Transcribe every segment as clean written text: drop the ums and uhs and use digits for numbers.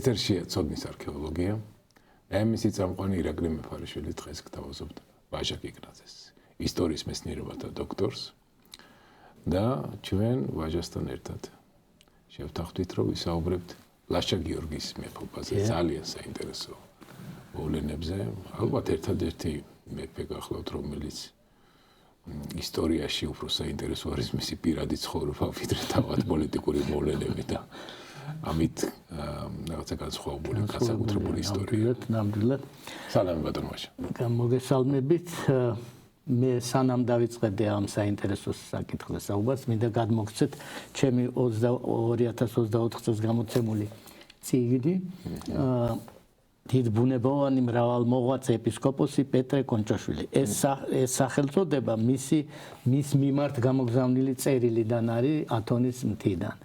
ეთერშია ცოდნის არქეოლოგია. მე მისი წამყვანი ირაკლი მეფარიშვილი დღეს გთავაზობთ ვაჟა კიკნაძეს, ისტორიის მეცნიერებათა დოქტორს და ჩვენ ვაჟასთან ერთად შევთანხმდით, რომ ვისაუბრებთ ლაშა გიორგის მეფობაზე, ძალიან საინტერესო მოვლენებზე. ალბათ ერთადერთი მეფე გახლავთ, რომელიც ისტორიაში უფრო საინტერესო არის მისი პირადი ცხოვრება, ვიდრე თავად პოლიტიკური მოვლენები და ამით რაღაცა განსხვავებული, განსაკუთრებული ისტორია. ნამდვილად. სალამი ბატონო ვაჟა. მოგესალმებით. მე სანამ დავიწყებდი ამ საინტერესო საკითხს საუბარს, მინდა გადმოგცეთ ჩემი 2024 წელს გამოცემული წიგნი დიდ ბუნებოვანი მრავალმოღვაწე ეპისკოპოსი პეტრე კონჭაშვილი. ეს სახელწოდება მის მიმართ გამოგზავნილი წერილიდან არის ათონის მთიდან.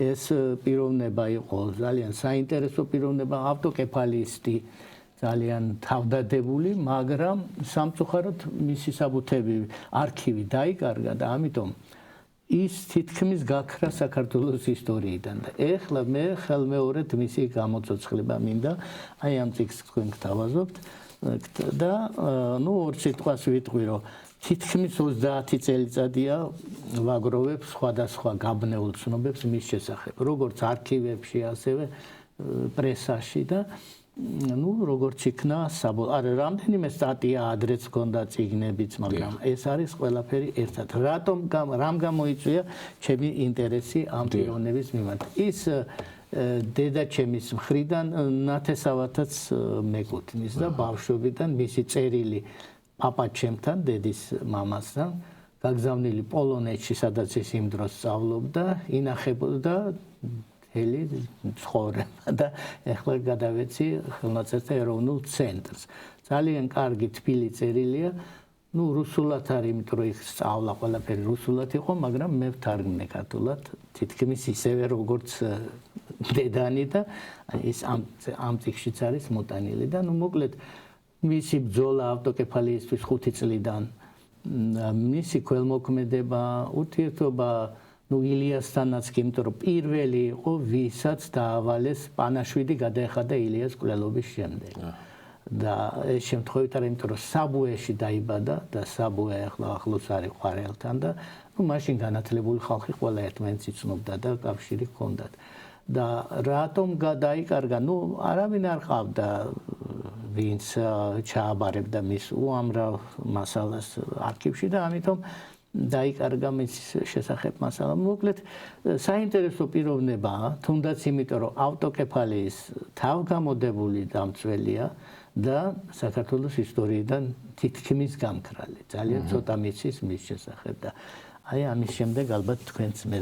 ეს პიროვნება იყო ძალიან საინტერესო პიროვნება, ავტოკეფალისტი, ძალიან თავდადებული, მაგრამ სამწუხაროდ მისი საბუთები, არქივი დაიკარგა და ამიტომ ის თითქმის გაქრა საქართველოს ისტორიიდან და ეხლა მე ხელმეორედ მისი გამოცოცხლება მინდა, აი ამ წიგნს თქვენ გთავაზობთ და ორ სიტყვას ვიტყვი, რომ თითქმის 30 წელიწადია ვაგროვებ სხვადასხვა გაბნეულ ცნობებს მის შესახებ, როგორც არქივებში, ასევე პრესაში და როგორც იქნა რამდენიმე სტატია ადრეც ჰქონდა წიგნებიც, მაგრამ ეს არის ყველაფერი ერთად. რამ გამოიწვია ჩემი ინტერესი ამ პიროვნების მიმართ? ის დედაჩემის მხრიდან ნათესავათაც მეკუთვნის და ბავშვობიდან მისი წერილი პაპაჩემთან, დედის მამასთან, გაგზავნილი პოლონეთში, სადაც ის იმ დროს სწავლობდა, ინახებოდა ცხოვრება და ეხლა გადავეცი ხელნაწერთა ეროვნულ ცენტრს. ძალიან კარგი თბილი წერილია, რუსულად არის, იმიტომ რომ იქ სწავლა ყველაფერი რუსულად იყო, მაგრამ მე ვთარგმნე ქართულად, თითქმის ისევე როგორც დედანი და ის ამ წიგნშიც არის მოტანილი და მოკლედ მისი ბრძოლა ავტოკეფალიისთვის 5 წლიდან, მისი ქველმოქმედება, ურთიერთობა ილიასთანაც კი, იმიტომ რომ პირველი იყო, ვისაც დაავალეს პანაშვიდი გადაეხადა ილიას მკვლელობის შემდეგ. და ეს შემთხვევით არის, იმიტომ რომ საბუეში დაიბადა და საბუე ახლა ახლოს არის ყვარელთან და მაშინ განათლებული ხალხი ყველა ერთმანეთს იცნობდა და კავშირი ჰქონდათ. და რატომ დაიკარგა? არავინ არ ყავდა, ვინც ჩააბარებდა მის უამრავ მასალას არქივში და ამიტომ დაიკარგა მის შესახებ მასალა. მოკლედ საინტერესო პიროვნებაა, თუნდაც იმიტომ რომ ავტოკეფალიის თავგამოდებული დამცველია და საქართველოს ისტორიიდან თითქმის გამქრალი. ძალიან ცოტა მიცის მის შესახებ და აი ამის შემდეგ ალბათ თქვენც მე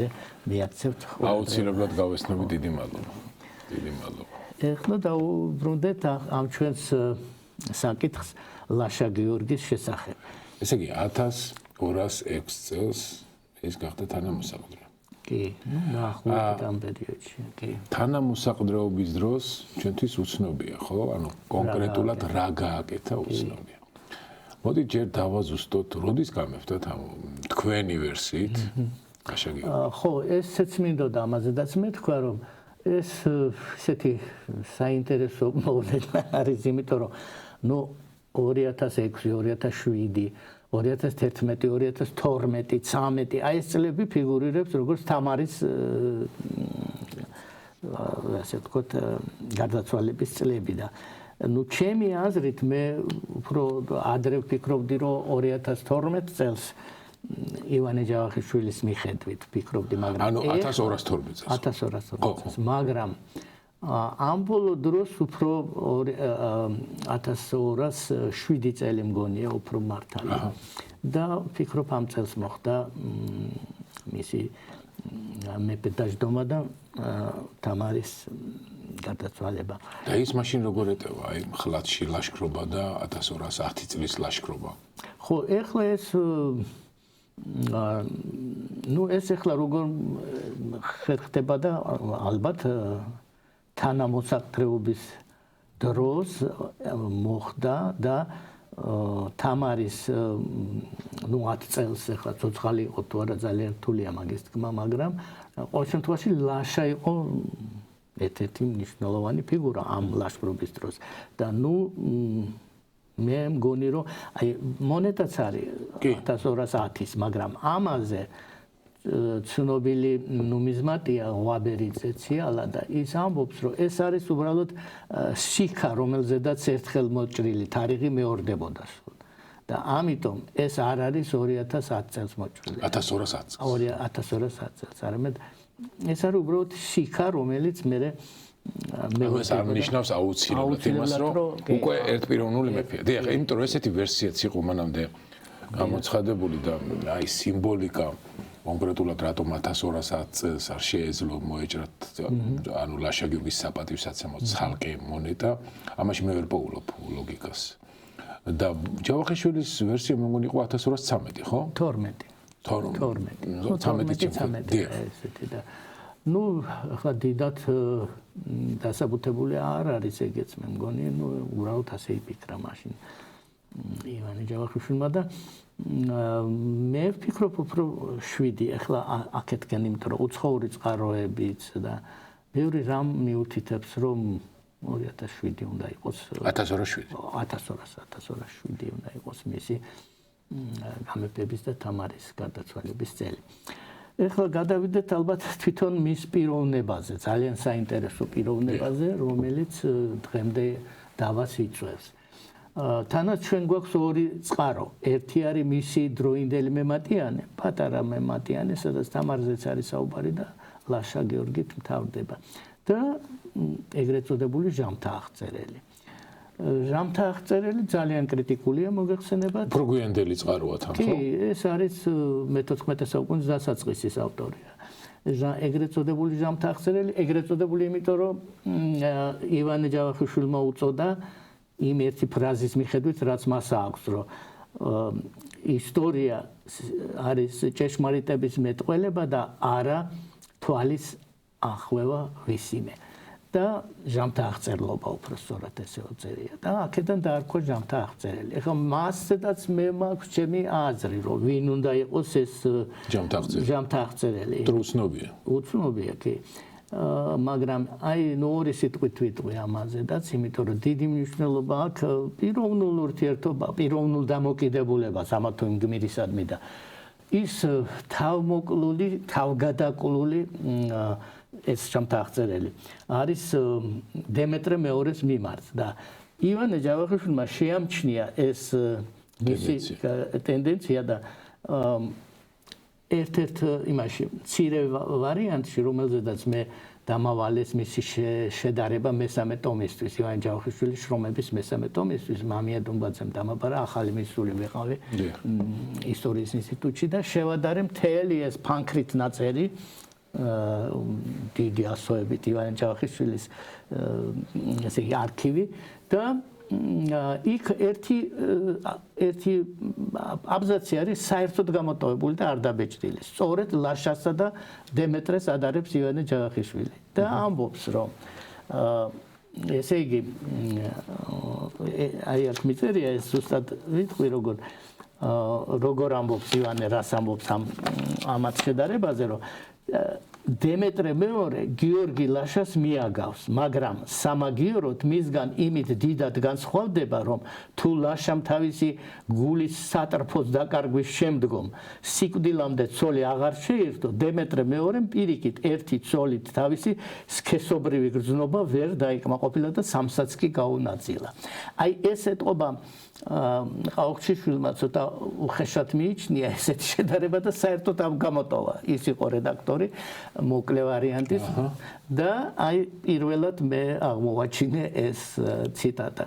მიაქცევთ. აუცილებლად გავესწრები, დიდი მადლობა. დიდი მადლობა. ეხლა დავუბრუნდეთ ამ ჩვენს საკითხს ლაშა გიორგის შესახებ. ესე იგი 1206 წელს ის გახდა თანამოსაყდრო. კი, ნახოთ ამ პერიოდში, კი. თანამოსაყდრეობის დროს ჩვენთვის უცნობია, ხო? ანუ კონკრეტულად რა გააკეთა უცნობია. მოდი ჯერ დავაზუსტოთ, როდის გამევთოთ ამ თქვენი ვერსიით ლაშა გიორგი. ხო, ესეც მინდოდა ამაზედაც მეთქვა, რომ ეს ესეთი საინტერესო მოვლენა არის, იმიტომ რომ 2006, 2007 2011, 2012, 13, აი ეს წლები ფიგურირებს როგორც თამარის ასე ვთქვათ გარდაცვალების წლები და ჩემი აზრით მე უფრო ადრე ვფიქრობდი რომ 2012 წელს ივანე ჯავახიშვილის მიხედვით ვფიქრობდი, მაგრამ ანუ 1212 წელს 1212 წელს, მაგრამ ამ ბოლო დროს უფრო 1207 წელი მგონია უფრო მართალი და ვფიქრობ ამ წელს მოხდა მისი მეფე დაждომა და თამარის გარდაცვალება. და ის მაშინ როგორ ეტევა აი ხლათში ლაშქრობა და 1210 წლის ლაშქრობა? ხო, ეხლა ეს ეს ეხლა როგორ ხერხდება და ალბათ თანამოსაყდრეობის დროს მოხდა და თამარის 10 წელს ახლა ცოცხალი იყო თუ არა ძალიან რთულია მაგის თქმა, მაგრამ ყოველ შემთხვევაში ლაშა იყო ერთ-ერთი მნიშვნელოვანი ფიგურა ამ ლაშქრობის დროს და მე მგონი რომ აი მონეტაც არის 1210-ის, მაგრამ ამაზე ცნობილი ნუმიზმატია ღვაბერიძე ციალა და ის ამბობს რომ ეს არის უბრალოდ სიქა რომელზედაც ერთხელ მოჭრილი თარიღი მეორდებოდა და ამიტომ ეს არ არის 2010 წელს მოჭრილი 1210 წელს არამედ ეს არის უბრალოდ სიქა რომელიც მე ეს არ ნიშნავს აუცილებლად იმას რომ უკვე ერთპიროვნული მეფეა დიახ იმიტომ რომ ესეთი ვერსიაც იყო მანამდე გამოცხადებული და აი სიმბოლიკა კონკრეტულად რატომ 1210 წელს არ შეეძლო მოეჭრათ ანუ ლაშა გიორგის საპატივსაცემო ცალკე მონეტა ამაში მე ვერ პოულობ ლოგიკას და ჯავახიშვილის ვერსია მე მგონი იყო 1213 ხო 12 ესეთი და ნუ ახლა დიდად დასაბუთებული არ არის ეგეც მე მგონი ნუ უბრალოდ ასე იფიქრა მაშინ ივანე ჯავახიშვილმა და მე ვფიქრობ უფრო 7 ახლა აქეთკენ იმიტომ რომ უცხოური წყაროებიც და ბევრი რამ მიუთითებს რომ 2007 უნდა იყოს 1207 უნდა იყოს მისი გამეფების და თამარის გარდაცვალების წელი ეხლა გადავიდეთ ალბათ თვითონ მის პიროვნებაზე ძალიან საინტერესო პიროვნებაზე რომელიც დღემდე დავას იწვევს თანაც ჩვენ გვაქვს ორი წყარო ერთი არის მისი დროინდელი მემატიანე პატარა მემატიანე სადაც თამარზეც არის საუბარი და ლაშა გიორგით მთავრდება და ეგრეთ წოდებული ჟამთა აღწერელი ჟამთა აღწერელი ძალიან კრიტიკულია მოგეხსენებათ უფრო გვიანდელი წყაროა თან ხო კი ეს არის მე-14 საუკუნის დასაწყისის ავტორია ეგრეთ წოდებული ჟამთა აღწერელი ეგრეთ წოდებული იმიტომ რომ ივანე ჯავახიშვილმა უწოდა იმ ერთი ფრაზის მიხედვით რაც მას აქვს რომ ისტორია არის ჭეშმარიტების მეტყველება და არა თვალის ახვევა ვისიმე და ჟამთა აღწერლობა უფრო სწორად ესე წერია და აქედან დაარქვა ჟამთა აღწერელი. ეხლა მასზედაც მე მაქვს ჩემი აზრი რომ ვინ უნდა იყოს ეს ჟამთა აღწერელი. უცნობია კი. მაგრამ აი ორი სიტყვით ვიტყვი ამაზედაც, იმიტომ რომ დიდი მნიშვნელობა აქვს პიროვნულ ურთიერთობა, პიროვნულ დამოკიდებულებას ამა თუ იმ გმირისადმი და ის თავმოკლული, თავგადაკლული ეს ჟამთა აღწერელი არის დემეტრე მეორის მიმართ და ივანე ჯავახიშვილმა შეამჩნია ეს მისი ტენდენცია და ერთ-ერთ იმაში მცირე ვარიანტში რომელზედაც მე დამავალეს მისი შედარება მესამე ტომისთვის ივანე ჯავახიშვილის შრომების მესამე ტომისთვის მამია დუმბაძემ დამაბარა ახალი მისული ვიყავი ისტორიის ინსტიტუტში და შევადარე მთელი ეს ფანქრით ნაწერი დიდი ასოებით ივანე ჯავახიშვილის ესე იგი არქივი და იქ ერთი აბზაცი არის საერთოდ გამოტოვებული და არ დაბეჭდილი. სწორედ ლაშასა და დემეტრეს ადარებს ივანე ჯავახიშვილი და ამბობს რომ ესე იგი აი აქ მიწერია ეს ზუსტად ვიტყვი როგორ ამბობს ივანე რას ამბობს ამათ შედარებაზე რომ დემეტრე მეორე გიორგი ლაშას მიაგავს, მაგრამ სამაგიეროდ მისგან იმით დიდად განსხვავდება, რომ თუ ლაშამ თავისი გულის სატრფოს დაკარგვის შემდგომ სიკვდილამდე ცოლი აღარ შეირთო, დემეტრე მეორემ პირიქით ერთი ცოლით თავისი სქესობრივი გრძნობა ვერ დაიკმაყოფილა და სამსაც კი გაუნაწილა. აი ეს ეტყობა ყაუხჩიშვილმა ცოტა უხეშად მიიჩნია ესეთი შედარება და საერთოდ ამ გამოტოვა. ის იყო რედაქტორი მოკლე ვარიანტის და აი პირველად მე აღმოვაჩინე ეს ციტატა.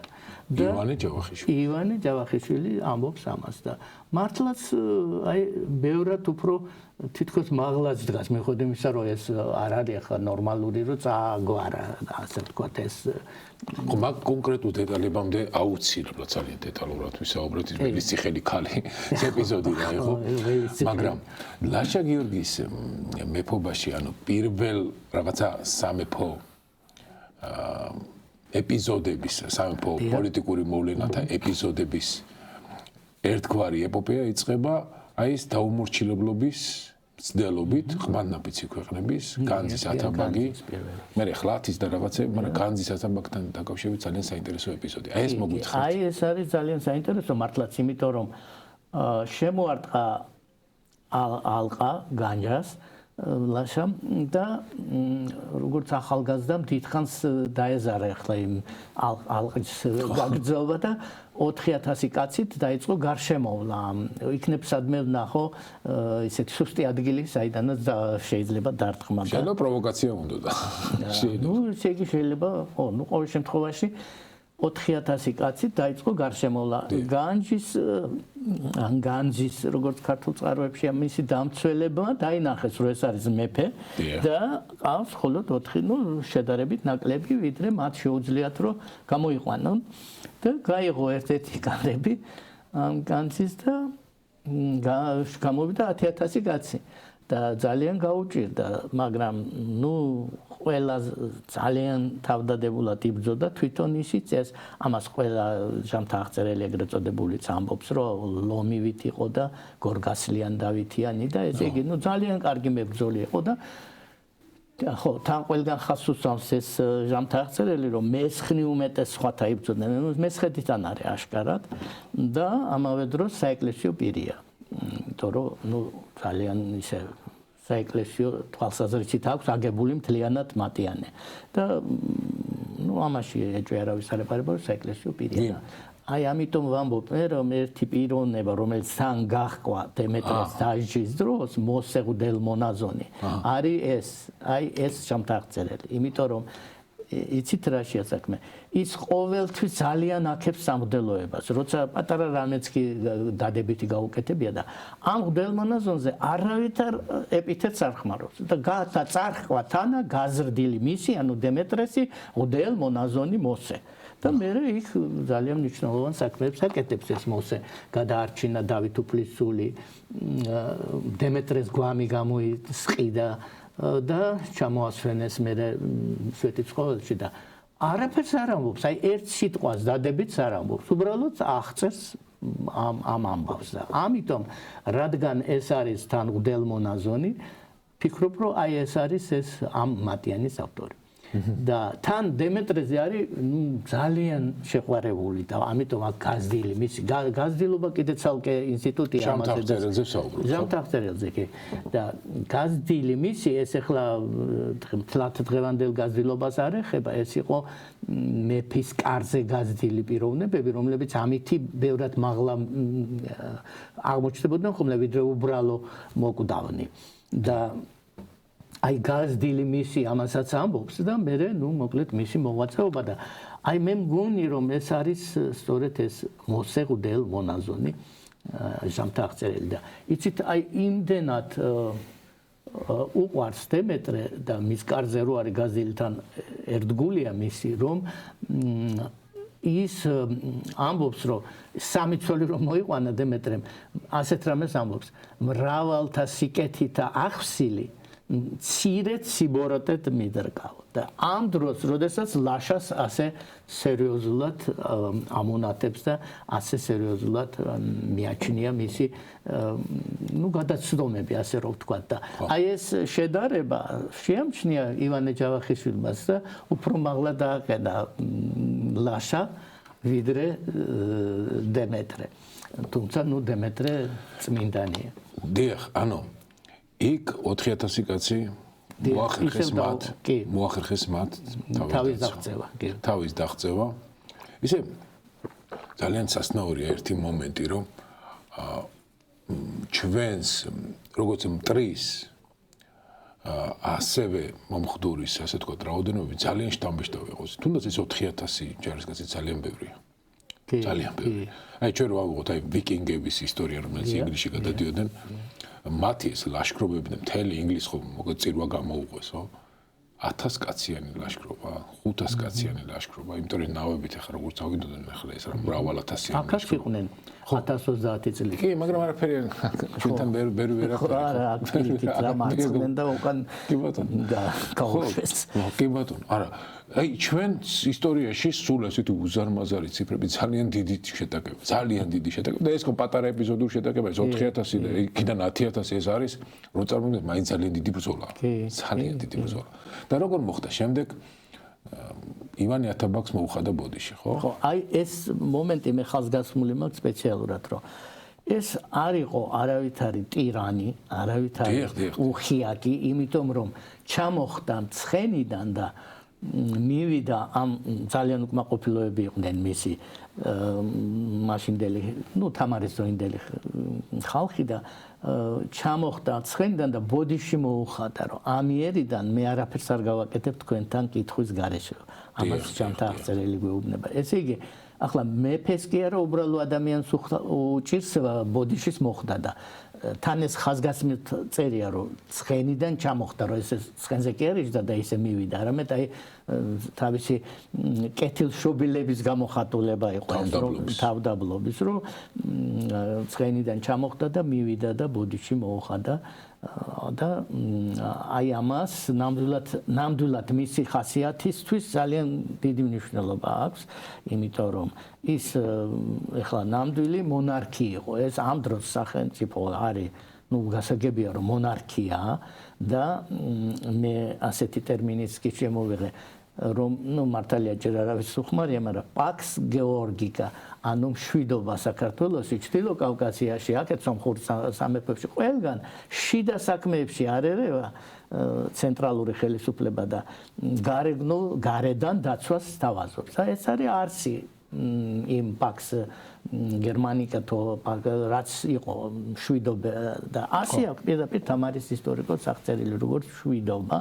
ივანე ჯავახიშვილი ამბობს ამას და მართლაც აი ბევრად უფრო თითქოს მაღლაც დგას მიუხედავად იმისა რომ ეს არ არის ახლა ნორმალური რომ წააგვარა ასე ვთქვათ ეს ხო მაგ კონკრეტულ დეტალებამდე აუცილებლად ძალიან დეტალურად ვისაუბრეთ ის მელის ციხელი ქალი ეპიზოდი რა იყო მაგრამ ლაშა გიორგის მეფობაში ანუ პირველ რაღაცა სამეფო ეპიზოდების სამეფო პოლიტიკური მოვლენათა ეპიზოდების ერთგვარი ეპოპეა იწყება აი ეს დაუმორჩილებლობის მცდელობით ყმადნაფიცი ქვეყნების განძის ათაბაგი მე ხლათის და რაღაცები მაგრამ განძის ათაბაგთან დაკავშირებით ძალიან საინტერესო ეპიზოდი აი ეს მოგვითხარით აი ეს არის ძალიან საინტერესო მართლაც იმიტომ რომ შემოარტყა ალყა განჯას ლაშამ და როგორც ახალგაზრდამ დიდხანს დაეზარა ახლა იმ ალყის გაგრძელება და 4000 კაცით დაიწყო გარშემოვლა. იქნებ სადმე ვნახო ისეთი სუსტი ადგილი, საიდანაც შეიძლება დარტყმა. შეიძლება პროვოკაცია უნდოდა. ნუ ესე იგი შეიძლება, ხო, ნუ ყოველ შემთხვევაში 4000 კაცით დაიწყო გარშემოვლა. განჯის როგორც ქართულ წყაროებში მისი დამცველებმა დაინახეს რომ ეს არის მეფე და ყავს მხოლოდ 4 ნუ შედარებით ნაკლები ვიდრე მათ შეუძლიათ რომ გამოიყვანონ და გაიღო ერთ-ერთი კადრები განძის და გამოვიდა 10000 კაცი და ძალიან გაუჭირდა მაგრამ ნუ ყველა ძალიან თავდადებულად იბრძოდა თვითონ ისიც ეს ამას ყველა ჟამთა აღწერელი ეგრეთ წოდებულიც ამბობს რომ ლომივით იყო და გორგასლიან დავითიანი და ესე იგი ნუ ძალიან კარგი მებრძოლი იყო და ხო თან ყველგან ხას უსვამს ეს ჟამთა აღწერელი რომ მესხნი უმეტეს სხვათა იბრძოდნენ ნუ მესხეთიდან არის აშკარად და ამავე დროს საეკლესიო პირია იმიტომ რომ ნუ ძალიან ისე საეკლესიო თვალსაზრისით აქვს აგებული მთლიანად მატიანე და ნუ ამაში ეჭვი არავის არ ეპარება რომ საეკლესიო პირია აი ამიტომ ვამბობ მე რომ ერთი პიროვნება რომელიც თან გაჰყვა დემეტრეს დაჟის დროს მოსეღდელ მონაზონი არის ეს ჟამთა აღწერელი იმიტომ რომ იცით რა შეასაქმე ის ყოველთვის ძალიან აქებს სამღვდელოებას როცა პატარა რამეც კი დადებითი გაუკეთებია და ამ ღდელმონაზონზე არავითარ ეპითეტს არ ხმარობს და წარხვა თანა გაზრდილი მისი ანუ დემეტრესი ღდელმონაზონი მოსე და მე იქ ძალიან მნიშვნელოვან საქმეებს აკეთებს ეს მოსე გადაარჩინა დავით უფლისწული დემეტრეს გვამი გამოისყიდა და ჩამოასვენეს მე სვეტიცხოველში და არაფერს არ ამბობს აი ერთ სიტყვას დადებითს არ ამბობს უბრალოდ აღწერს ამ ამბავს და ამიტომ რადგან ეს არის თან ღდელმონაზონი ფიქრობ რომ აი ეს არის ეს ამ მატიანის ავტორი და თან დემეტრეზე არის ძალიან შეყვარებული და ამიტომ აქ გაზრდილი მისი გაზრდილობა კიდე ცალკე ინსტიტუტია ამაზე ჟამთა აღწერელზე კი და გაზრდილი მისი ეს ახლა თლათ დღევანდელ გაზრდილობას არ ეხება ეს იყო მეფის კარზე გაზრდილი პიროვნებები რომლებიც ამითი ბევრად მაღლა აღმოჩნდებოდნენ ხომ ვიდრე უბრალო მოკვდავნი და აი გაზრდილი მისი ამასაც ამბობს და მე ნუ მოკლედ მისი მოღვაწეობა და აი მე მგონი რომ ეს არის სწორედ ეს მოსეღდელ მონაზონი ჟამთა აღწერელი და იცით აი იმდენად უყვარს დემეტრე და მის კარზე რო არის გაზრდილთან ერთგულია მისი რომ ის ამბობს რომ სამი ცოლი რომ მოიყვანა დემეტრემ ასეთ რამეს ამბობს მრავალთა სიკეთითა ახსილი ცირეთ სიბოროტეთ მიდრკავ და ამ დროს როდესაც ლაშას ასე სერიოზულად ამონათებს და ასე სერიოზულად მიაჩნია მისი ნუ გადაცდომები ასე რომ ვთქვა და აი ეს შედარება შეამჩნია ივანე ჯავახიშვილმაც და უფრო მაღლა დააყენა ლაშა ვიდრე დემეტრე თუმცა ნუ დემეტრე წმინდანია დიახ ანუ იქ 4000 კაცი მოახერხეს მათ თავის დაღწევა ისე ძალიან სასნაურია ერთი მომენტი რომ ჩვენს როგორც მტრის ასევე მომხდურის ასე თქვა რაოდენობა ძალიან შთამბეჭდავი იყოს თუნდაც ეს 4000 ჯარისკაცი ძალიან ბევრია ძალიან ბევრი აი ჩვენ რა ვიღოთ აი ვიკინგების ისტორია რომელიც ინგლისში გადადიოდნენ მათი ეს ლაშქრობები და მთელი ინგლისი ხო მოგეწირვა გამოუყვეს ხო 1000 კაციანი ლაშქრობა, 500 კაციანი ლაშქრობა, იმიტომ რომ ნავებით ახლა როგორც ავიდოდნენ მე ხლა ეს რა მრავალ ათასიანი. აქაც იყვნენ 1030 წლის. კი, მაგრამ არაფერი ჩვენთან ბევრი ვერ ახლა. არა, აქტივით რა მარცხდნენ და უკან კი ბატონო. და გაუშვეს. კი ბატონო, არა. აი ჩვენ ისტორიაში სულ ესეთი უზარმაზარი ციფრები ძალიან დიდი შეტაკება, ძალიან დიდი შეტაკება და ეს ხო პატარა ეპიზოდური შეტაკება, ეს 4000 და იქიდან 10000 ეს არის, რო წარმოვიდგინოთ, მაინც ძალიან დიდი ბრძოლა. ძალიან დიდი ბრძოლა. და როგორ მოხდა შემდეგ ივანე ათაბაგს მოუხადა ბოდიში, ხო? ხო, აი ეს მომენტი მე ხაზგასმული მაქვს სპეციალურად, რომ ეს არ იყო არავითარი ტირანი, არავითარი უხიაკი, იმიტომ რომ ჩამოხდა ცხენიდან და მივიდა ამ ძალიან უკმაყოფილოები იყვნენ მისი მაშინდელი, ну თამარის დროინდელი ხალხი და ჩამოხდა ცხენიდან და ბოდიში მოუხადა, რომ ამიერიდან მე არაფერს არ გავაკეთებ თქვენთან კითხვის გარეშე. ამას ჯამთა აღწერილი გვეუბნება. ესე იგი, ახლა მეფეს კი არა, უბრალო ადამიანს უჭირს ბოდიშის მოხდა და თან ეს ხაზგასმით წერია, რომ ცხენიდან ჩამოხდა, რომ ეს ცხენზე კი არ იჯდა და ისე მივიდა, არამედ აი თავისი კეთილშობილების გამოხატულება იყო ეს, რომ თავდაბლობის, რომ ცხენიდან ჩამოხდა და მივიდა და ბოდიში მოუხადა და აი ამას ნამდვილად მისი ხასიათისთვის ძალიან დიდი მნიშვნელობა აქვს, იმიტომ რომ ის ეხლა ნამდვილი მონარქი იყო, ეს ამ დროს სახელმწიფო არის, ну გასაგებია რომ მონარქია და მე ასეთი ტერმინიც კი შემოვიღე, რომ ну მართალია ჯერ არავის უხმარია, მაგრამ პაქს გეორგიკა, ანუ მშვიდობა საქართველოსი, ჩრდილო კავკასიაში, აქეთ სომხურ სამეფოებში ყველგან შიდა საქმეებში არ ერევა ცენტრალური ხელისუფლება და გარედან დაცვას სთავაზობს. ეს არის არსი იმ პაქს გერმანიკათო რაც იყო მშვიდობა და ასე აქვს პირდაპირ თამარის ისტორიკოს აღწერილი როგორც მშვიდობა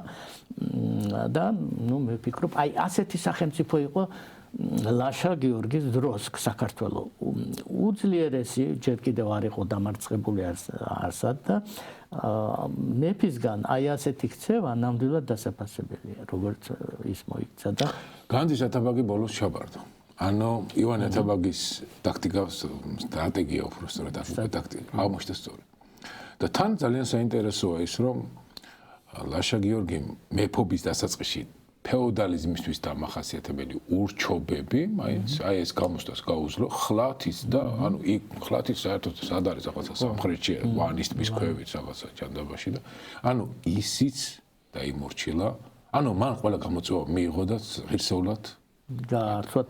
და ну მე ვფიქრობ აი ასეთი სახელმწიფო იყო ლაშა გიორგის დროს საქართველოს უძლიერესი ჯერ კიდევ არ იყო დამარცხებული არსად და მეფისგან აი ასეთი ქცევა ნამდვილად დასაფასებელია როგორც ის მოიქცა და განძის ათაბაგი ბოლოს ჩაბარდა. ანუ ივანე ათაბაგის ტაქტიკა, სტრატეგია უფრო სწორად ტაქტიკა აღმოჩნდა სწორი. და თან ძალიან საინტერესოა ის, რომ ლაშა გიორგი მეფობის დასაწყისში ფეოდალიზმისთვის დამახასიათებელი ურჩობები, მაინც აი ეს გამოსტას გაუძლო ხლათის და ანუ იქ ხლათის საერთოდ სად არის რაღაცა სამხრეთში, ვანის ტბის ქვევით რაღაცა ჯანდაბაში და ანუ ისიც დაიმორჩილა, ანუ მან ყველა გამოწვევა მიიღო და ღირსეულად გაართვა.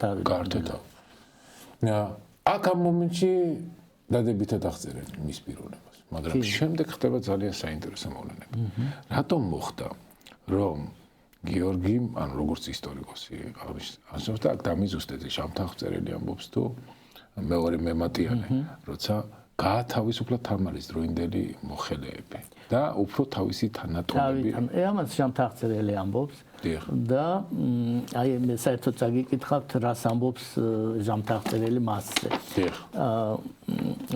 აქ ამ მომენტში დადებითად აღწერენ მის პიროვნებას, მაგრამ შემდეგ ხდება ძალიან საინტერესო მოვლენები. რატომ მოხდა, რომ გიორგი, ანუ როგორც ისტორიკოსი, აღნიშნავდა აქ დამიზუსტეთ შამთახწერელი ამბობს თუ მეორე მემატიანე, როცა გაათავისუფლა თამარის დროინდელი მოხელეები და უფრო თავისი თანატოლები. ამას შამთახწერელი ამბობს და აი მე საერთოდ წაგიკითხავთ რას ამბობს შამთახწერელი მასზე.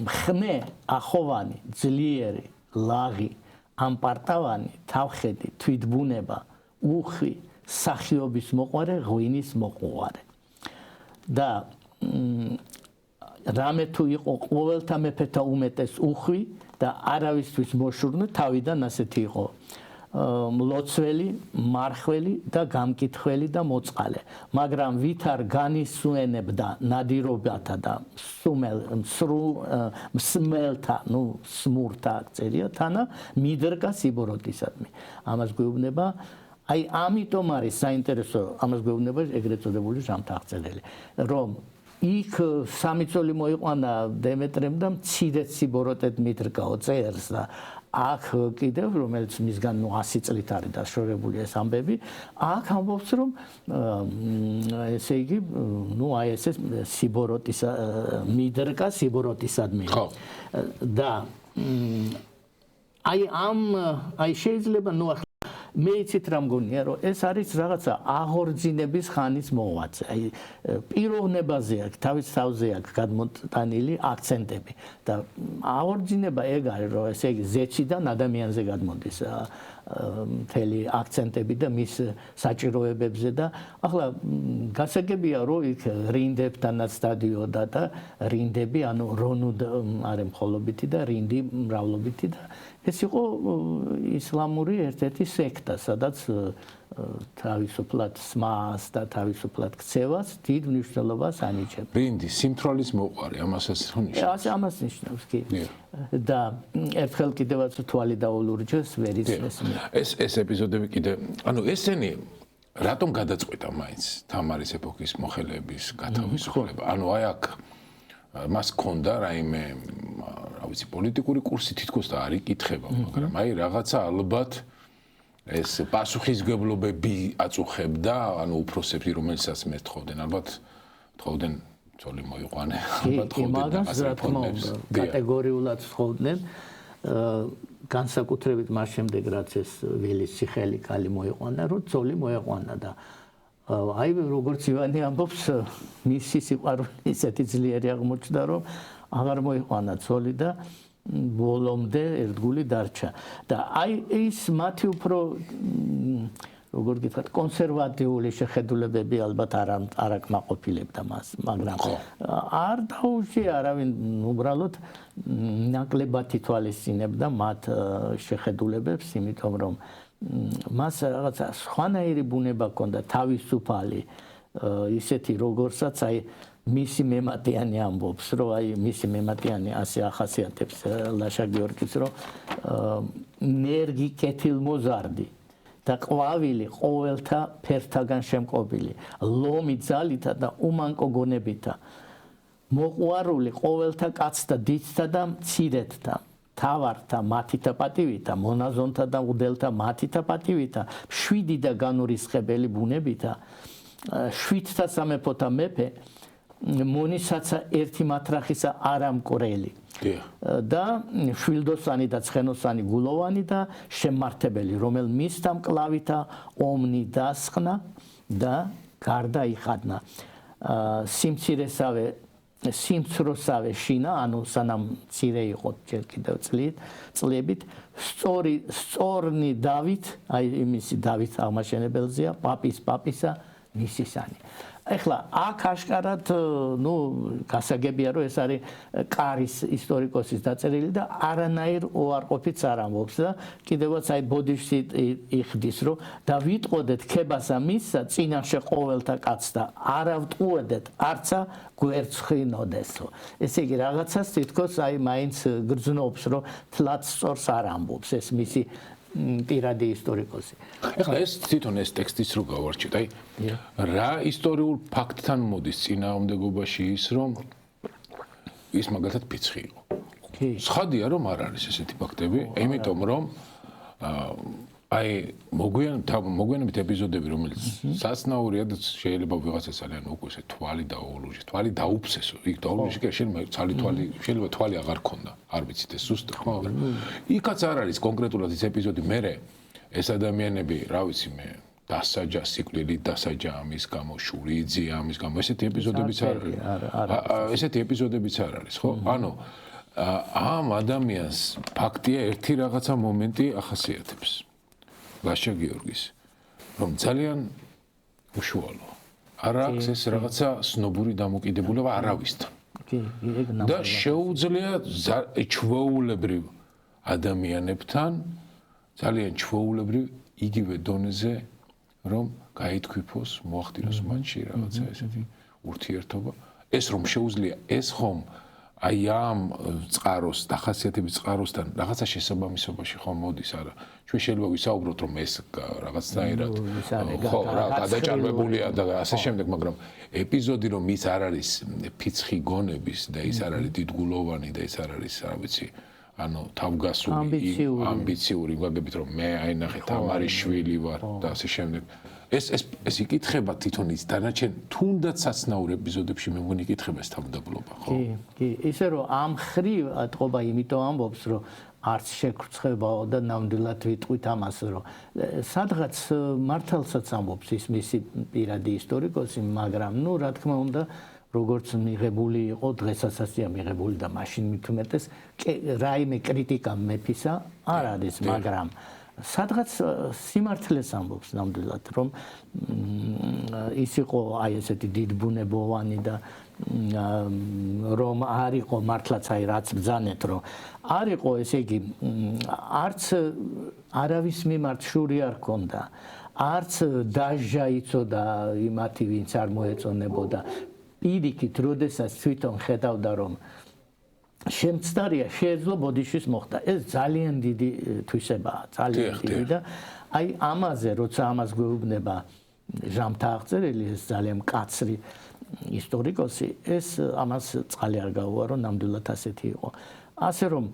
მხნე, ახოვანი, ძლიერი, ლაღი, ამპარტავანი, თავხედი, თვითბუნება, უხვი, სახიობის მოყვარე, ღვინის მოყვარე. და რამე თუ იყო ყოველთა მეფეთა უმეტეს უხვი და არავისთვის მოშურნე, თავიდან ასეთი იყო მლოცველი, მარხველი და გამკითხველი და მოწყალე. მაგრამ ვით არ განისვენებდა ნადირობათა და მსმელთა, ну სმურთა წერია თანა მიდრკა სიბოროტისადმი. ამას გვეუბნება აი ამიტომ არის საინტერესო ამას გვეუბნება ეგრეთ წოდებული ჟამთახწერელი, რომ იქ სამი წოლი მოიყვანა დემეტრემ და მცირედ სიბოროტედ მიდრკაო წერს და აქ კიდევ რომელიც მისგან 100 წლით არის დაშორებული ეს ამბები, აქ ამბობს რომ ესე იგი, ну აი ეს სიბოროტის მიდრკა სიბოროტისადმი. და აი შეიძლება ну მე იცით რა მგონია რომ ეს არის რაღაცა აღორძინების ხანის მოღვაწე. აი პიროვნებაზე აქვს თავის თავზე აქვს გადმოტანილი აქცენტები და აღორძინება ეგ არის რომ ესე იგი ზეციდან ადამიანზე გადმოდის მთელი აქცენტები და მის საჭიროებებზე და ახლა გასაგებია რომ იქ რინდებთანაც დადიოდა და რინდები ანუ რონუდ არ ემხოლობითი და რინდი მრავლობითი და ეს იყო ისლამური ერთ-ერთი სექტა სადაც თავისუფლად სმას და თავისუფლად ქცევას დიდ მნიშვნელობას ანიჭებდა. რინდი სიმთვრალის მოყვარე, ამასაც ნიშნავს. ამას ნიშნავს კი. და ერთხელ კიდევაც თვალი დაულურჯეს ვერ იცეს. ეს ეპიზოდები კიდე, ანუ ესენი რატომ გადაწყვეტა მაინც თამარის ეპოქის მოხელეების გათავისუფლება? ანუ აი აქ მას ჰქონდა რაიმე, რა ვიცი, პოლიტიკური კურსი თითქოს და არ იკითხება, მაგრამ აი რაღაცა ალბათ ეს პასუხისგებლობები აწუხებდა, ანუ უფროსები, რომელსაც მე თხოვდნენ, ალბათ თხოვდნენ ძოლი მოიყვანე, ალბათ თხოვდნენ რა თქმა უნდა, კატეგორიულად თხოვდნენ. განსაკუთრებით მას შემდეგ რაც ეს ვილის ციხელი ქალი მოიყვანა, რომ ძოლი მოიყვანა და აი როგორც ივანი ამბობს, მისი სიყვარული ისეთი ძლიერი აღმოჩნდა, რომ აღარ მოიყვანა ძოლი და ბოლომდე ერთგული დარჩა და აი ის მათი უფრო როგორ გითხრათ კონსერვატიული შეხედულებები ალბათ არ აკმაყოფილებდა მას მაგრამ არ დაუშვია არავინ უბრალოდ ნაკლებად ითვალისწინებდა მათ შეხედულებებს იმიტომ რომ მას რაღაცა სხვანაირი ბუნება ჰქონდა თავისუფალი ისეთი როგორცაც აი მისი მემატიანი ამბობს, რომ აი მისი მემატიანი ასე ახასიათებს ლაშა გიორგის, რომ ნერგი კეთილმოზარდი და ყვავილი ყოველთა ფერთაგან შემკობილი, ლომი ძალითა და უმანკო გონებითა, მოყვარული ყოველთა კაცთა დიდთა და მცირედთა, თავართა მათითა პატივითა, მონაზონთა და უდელთა მათითა პატივითა, შვიდი და განურისხებელი ბუნებითა, შვიდთა სამეფოთა მეფე მონისაცა ერთი მათრახისა არამკვრელი და შვილდოსანი და ცხენოსანი გულოვანი და შემმართებელი რომელ მისთა მკლავითა ომნი დასხნა და გარდა იხადნა სიმცროსავე შინა ანუ სანამ მცირე იყო ჯერ კიდევ წლებით სწორნი დავით აი იმისი დავით აღმაშენებელზეა პაპისა მისისანი ეხლა აქ ашკარად ნუ გასაგებია რომ ეს არის კარის ისტორიკოსის დაწერილი და არანაირ უარყოფით არ ამბობს და კიდევაც აი ბოდიში იხდის რომ და ვიტყოდეთ ქებასა მისსა წინაშე ყოველთა კაცთა არავტყუედეთ არცა გვერცხინოდესო ესე იგი რაღაცას თითქოს აი მაინც გრძნობს რომ თლაც სწორს არ ამბობს ეს მისი პირადი ისტორიკოსი. ეხლა ეს თვითონ ეს ტექსტიც რო გავარჩიეთ, აი რა ისტორიულ ფაქტთან მოდის წინააღმდეგობაში ის რომ ის მაგალითად ფიცხი იყო. ცხადია რომ არ არის ესეთი ფაქტები, იმიტომ რომ აი მოგვიანებით ეპიზოდები რომელიც საცნაურია და შეიძლება ვიღაცა ძალიან უკვე ესე თვალი დაულურჯეს, თვალი დაუფსესო, იქ დაულურჯი კი შეიძლება ცალი თვალი შეიძლება თვალი აღარ ქონდა, არ ვიცით ეს ზუსტად, მაგრამ იქაც არ არის კონკრეტულად ეს ეპიზოდი მერე ეს ადამიანები, რა ვიცი მე დასაჯა სიკვდილით დასაჯა ამის გამო შური იძია ამის გამო ესეთი ეპიზოდებიც არ არის ესეთი ეპიზოდებიც არ არის ხო ანუ ამ ადამიანს ფაქტია ერთი რაღაცა მომენტი ახასიათებს ლაშა გიორგის რომ ძალიან უშუალო არ აქვს ეს რაღაცა სნობური დამოკიდებულება არავისთან და შეუძლია ჩვეულებრივ ადამიანებთან ძალიან ჩვეულებრივ იგივე დონეზე რომ გაითქვიფოს მოახდინოს მათში რაღაცა ესეთი ურთიერთობა ეს რომ შეუძლია ეს ხომ აი ამ წყაროს დახასიათების წყაროსთან რაღაცა შესაბამისობაში ხომ მოდის არა ჩვენ შეიძლება ვისაუბროთ რომ ეს რაღაცნაირად ხო რა გადაჭარბებულია და ასე შემდეგ მაგრამ ეპიზოდი რომ ის არ არის ფიცხი გონების და ის არ არის დიდგულოვანი და ის არ არის რა ვიცი ანუ თავგასული ამბიციური ვაგებით რომ მე აინახე თამარის შვილი ვარ და ასე შემდეგ ეს იკითხება თვითონ ის დანარჩენ თუნდაც საცნაურ ეპიზოდებში მე მგონი იკითხება ეს თავდაბლობა ხო კი ისე რომ ამ ხრივ ატყობა იმიტომ ამბობს რომ არც შეკრცხებაო და ნამდვილად ვიტყვით ამას რომ სადღაც მართალსაც ამბობს ის მისი პირადი ისტორიკოსი მაგრამ ნუ რა თქმა უნდა როგორც მიღებული იყო დღესაც-ასია მიღებული და მაშინ მithumetes რაიმე კრიტიკა მეფისა არ არის მაგრამ სადღაც სიმართლეს ამბობს ნამდვილად, რომ ის იყო აი ესეთი დიდბუნებოვანი და რომ არ იყო მართლაც აი რაც ბრძანეთ, რომ არ იყო, ესე იგი, არც არავის მიმართ შური არ ქონდა, არც დაჟა იცოდა იმათი, ვინც არ მოეწონებოდა. პირიქით, როდესაც თვითონ ხედავდა, რომ შემცდარია, შეეძლო ბოდიშის მოხდა. ეს ძალიან დიდი თვისებაა, ძალიან დიდი და აი ამაზე, როცა ამას გვეუბნება ჟამთა აღწერილი, ეს ძალიან მკაცრი ისტორიკოსი, ეს ამას წყალი არ გაუარო, ნამდვილად ასეთი იყო. ასე რომ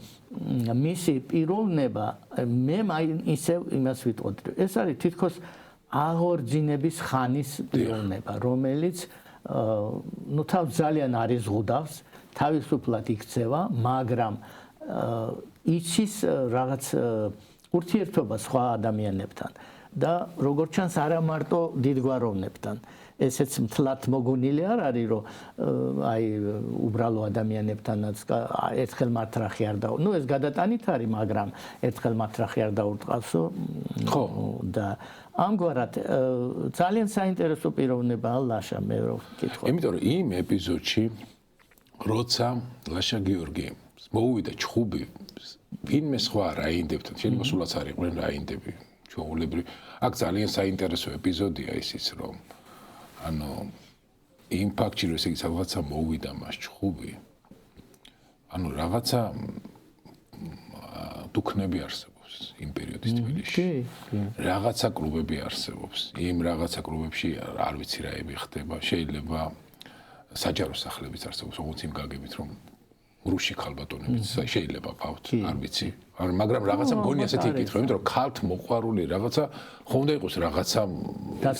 მისი პიროვნება, მე ისევ იმას ვიტყოდი, ეს არის თითქოს აღორძინების ხანის პიროვნება, რომელიც თავს ძალიან არის ზღუდავს, თავისუფლად იქცევა, მაგრამ იცის რაღაც ურთიერთობა სხვა ადამიანებთან და როგორც ჩანს არა მარტო დიდგვაროვნებთან. ესეც მთლად მოგონილი არ არის, რომ აი უბრალო ადამიანებთანაც ერთხელ მართრახი არ და ეს გადატანით არის, მაგრამ ერთხელ მართრახი არ დაურტყავსო. ხო და ამგვარად ძალიან საინტერესო პიროვნებაა ლაშა, მე რო ვკითხო. იმიტომ რომ იმ ეპიზოდში როცა ლაშა გიორგი მოუვიდა ჩხუბი, ვინმე სხვა რაინდებთან, შეიძლება სულაც არ იყვნენ რაინდები, ჩვეულებრივ. აქ ძალიან საინტერესო ეპიზოდია ისიც, რომ ანუ იმ ფაქტში, რომ ესე იგი რაღაცა მოუვიდა მას ჩხუბი, ანუ რაღაცა დუქნები არსებობს იმ პერიოდის თბილისში. რაღაცა კლუბები არსებობს. იმ რაღაცა კლუბებში არ ვიცი რაები ხდება, შეიძლება საჯარო სახლებიც არსებობს, როგორც იმ გაგებით, რომ რუსი ქალბატონებიც შეიძლება ყავთ, არ ვიცი. მაგრამ რაღაცა მგონი ასეთი იკითხა, იმიტომ რომ ქალთ მოყვარული რაღაცა ხომ უნდა იყოს რაღაცა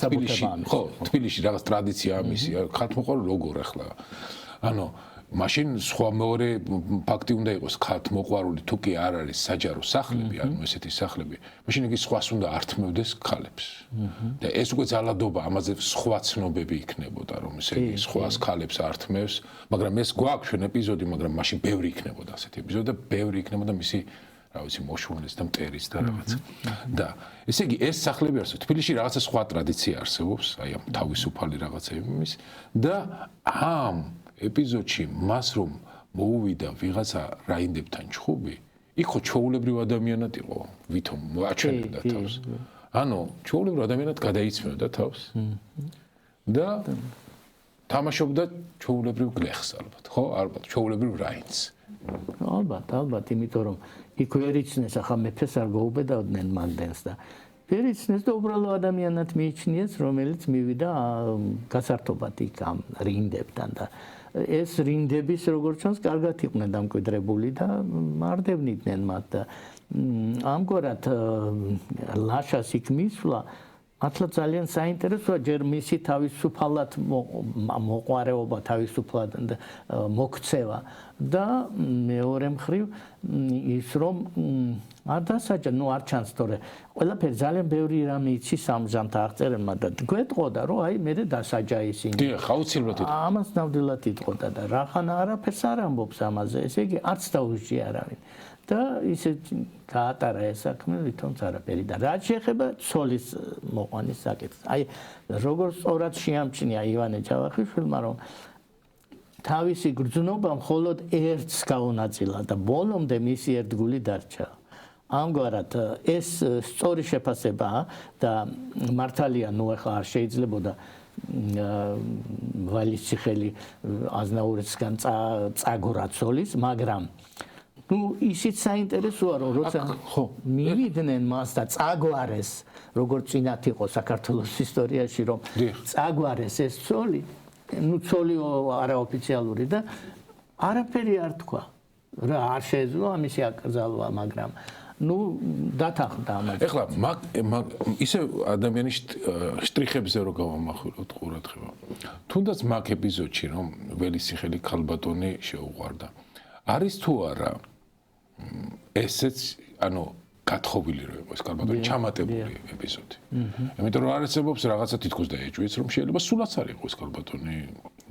თბილისში, ხო, თბილისში რაღაც ტრადიცია ამისი, ქალთ მოყვარული როგორ ახლა. ანუ მაშინ სხვა მეორე ფაქტი უნდა იყოს ქალთ მოყვარული თუ კი არ არის საჯარო სახლები, ანუ ესეთი სახლები, მაშინ იგი სხვას უნდა ართმევდეს ქალებს. და ეს უკვე ძალადობა, ამაზე სხვა ცნობები იქნებოდა, რომ ესე იგი სხვას ქალებს ართმევს, მაგრამ ეს გვაქვს ჩვენ ეპიზოდი, მაგრამ მაშინ ბევრი იქნებოდა ასეთი ეპიზოდი და ბევრი იქნებოდა მისი რა ვიცი მოშურნეს და მტერის და რაღაცა. და ესე იგი ეს სახლები არსებობს. თბილისში რაღაცა სხვა ტრადიცია არსებობს, აი ამ თავისუფალი რაღაცა იმის და ამ ეპიზოდში მას რომ მოუვიდა ვიღაცა რაინდებთან ჩხუბი, იქ ხო ჩვეულებრივ ადამიანად იყო, ვითომ აჩვენებდა თავს. ანუ ჩვეულებრივ ადამიანად გადაიცმევდა თავს. და თამაშობდა ჩვეულებრივ გლეხს ალბათ, ხო? ალბათ ჩვეულებრივ რაინდს. ალბათ, იმიტომ რომ იქ ვერ იცნეს, ახლა მეფეს არ გაუბედავდნენ მანდენს და ვერ იცნეს და უბრალო ადამიანად მიიჩნიეს, რომელიც მივიდა გასართობად იქ ამ რინდებთან და ეს რინდების როგორც ჩანს კარგად იყვნენ დამკვიდრებული და მარდებდნენ მათ და ამგვარად ლაშას იქ მისვლა მართლა ძალიან საინტერესოა, ჯერ მისი თავისუფალად მოყვარეობა, თავისუფლად მოქცევა და მეორე მხრივ ის რომ არ დასაჯა, არ ჩანს თორე ყველაფერი ძალიან ბევრი რამე იცის ამ ჟამთა აღწერებმა და გვეტყოდა რომ აი მე დასაჯა ისინი. დიახ, აუცილებლად იტყოდა. ამას ნამდვილად იტყოდა და რახანა არაფერს არ ამბობს ამაზე, ესე იგი არც დაუსჯი არავინ. და ისე გაატარა ეს საქმე, თუმცა არაფერი და რაც შეეხება ცოლის მოყვანის საკითხს. აი როგორც სწორად შეამჩნია ივანე ჯავახიშვილმა, რომ თავისი გრძნობა მხოლოდ ერთს გაუნაწილა და ბოლომდე მისი ერთგული დარჩა. ამგვარად ეს სწორი შეფასებაა და მართალია, ახლა არ შეიძლებოდა ვალისციხელი აზნაურისგან წაგორა ცოლის, მაგრამ ისიც საინტერესოა, რომ როცა მივიდნენ მას და წაგვარეს, როგორც წინათ იყო საქართველოს ისტორიაში, რომ წაგვარეს ეს ცოლი, ცოლი არაოფიციალური და არაფერი არ თქვა. რა არ შეეძლო ამისი აკრძალვა, მაგრამ დათანხმდა ამაზე. ეხლა ისე ადამიანის შტრიხებზე რო გავამახვილოთ ყურადღება. თუნდაც მაგ ეპიზოდში, რომ ველისციხელი ქალბატონი შეუყვარდა. არის თუ არა ესეც, ანუ გათხოვილი რო იყოს ქალბატონი, ჩამატებული ეპიზოდი. იმიტომ რომ არ არსებობს რაღაცა თითქოს დაეჭვიეს, რომ შეიძლება სულაც არ იყოს ქალბატონი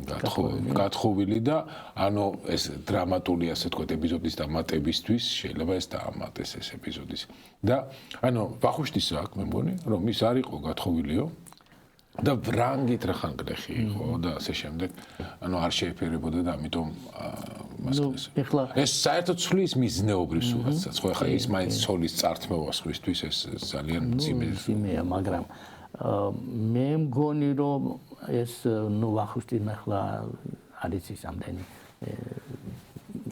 გათხოვილი და ანუ ეს დრამატული ასე თქვა ეპიზოდის დამატებისთვის შეიძლება ეს დაამატეს ეს ეპიზოდის და ანუ ვახუშტის აქ მე მგონი რომ ის არ იყო გათხოვილიო და ვრანგით რახან გლეხი იყო და ასე შემდეგ ანუ არ შეეფერებოდა და ამიტომ ეს საერთოდ ცვლის მიზნეობრივ სურათსაც ხო ახლა ის მაინც ცოლის წართმევა სხვისთვის ეს ძალიან მძიმეა მაგრამ მე მგონი რომ ეს ნუ ვახუშტი ახლა არის ის ამდენი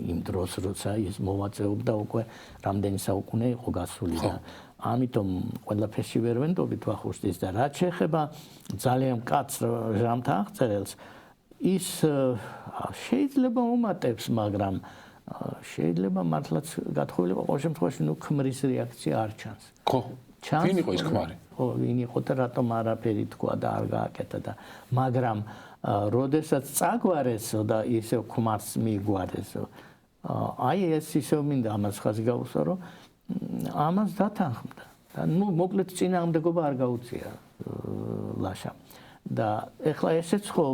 იმ დროს როცა ის მოვაწეობდა უკვე რამდენი საუკუნე იყო გასული და ამიტომ ყველაფერში ვერ ვენდობით ვახუშტის და რაც შეეხება ძალიან მკაცრ ჟამთა აღწერელს ის შეიძლება უმატებს მაგრამ შეიძლება მართლაც გათხოვილიყო ყოველ შემთხვევაში ნუ ქმრის რეაქცია არ ჩანს ხო ვინ იყო ის ქმარი ხო ვინ იყო და რატომ არაფერი თქვა და არ გააკეთა და მაგრამ როდესაც წაგვარესო და ისე ქმარს მიგვარესო აი ეს ისე მინდა ამას ხაზი გავუსვა რომ ამას დათანხმდა და ნუ მოკლედ წინააღმდეგობა არ გაუწია ლაშამ და ეხლა ესეც ხო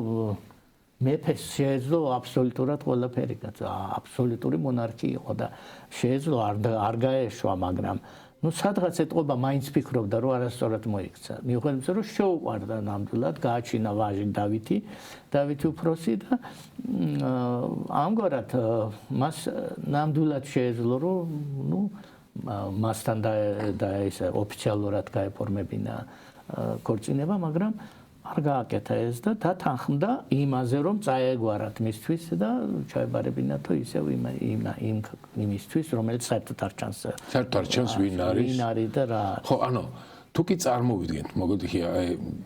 მეფეს შეეძლო აბსოლუტურად ყველაფერი გაცა აბსოლუტური მონარქი იყო და შეეძლო არ გაეშვა მაგრამ ნუ სადღაც ეტყობა მაინც ფიქრობდა რომ არასწორად მოიქცა მიუხედავად იმისა რომ შეუყვარდა ნამდვილად გააჩინა ვაჟი დავითი უფროსი და ამგვარად მას ნამდვილად შეეძლო რომ ნუ მასთან და ესე ოფიციალურად გაეფორმებინა ქორწინება მაგრამ არ გააკეთა ეს და დათანხმდა იმაზე რომ წაეგوارათ მისთვის და ჩაებარებინათო ისევ იმისთვის რომელიც საერთოდ არ ჩანს ვინ არის და რა ხო ანუ თუ კი წარმოვიდგენთ მოგოდი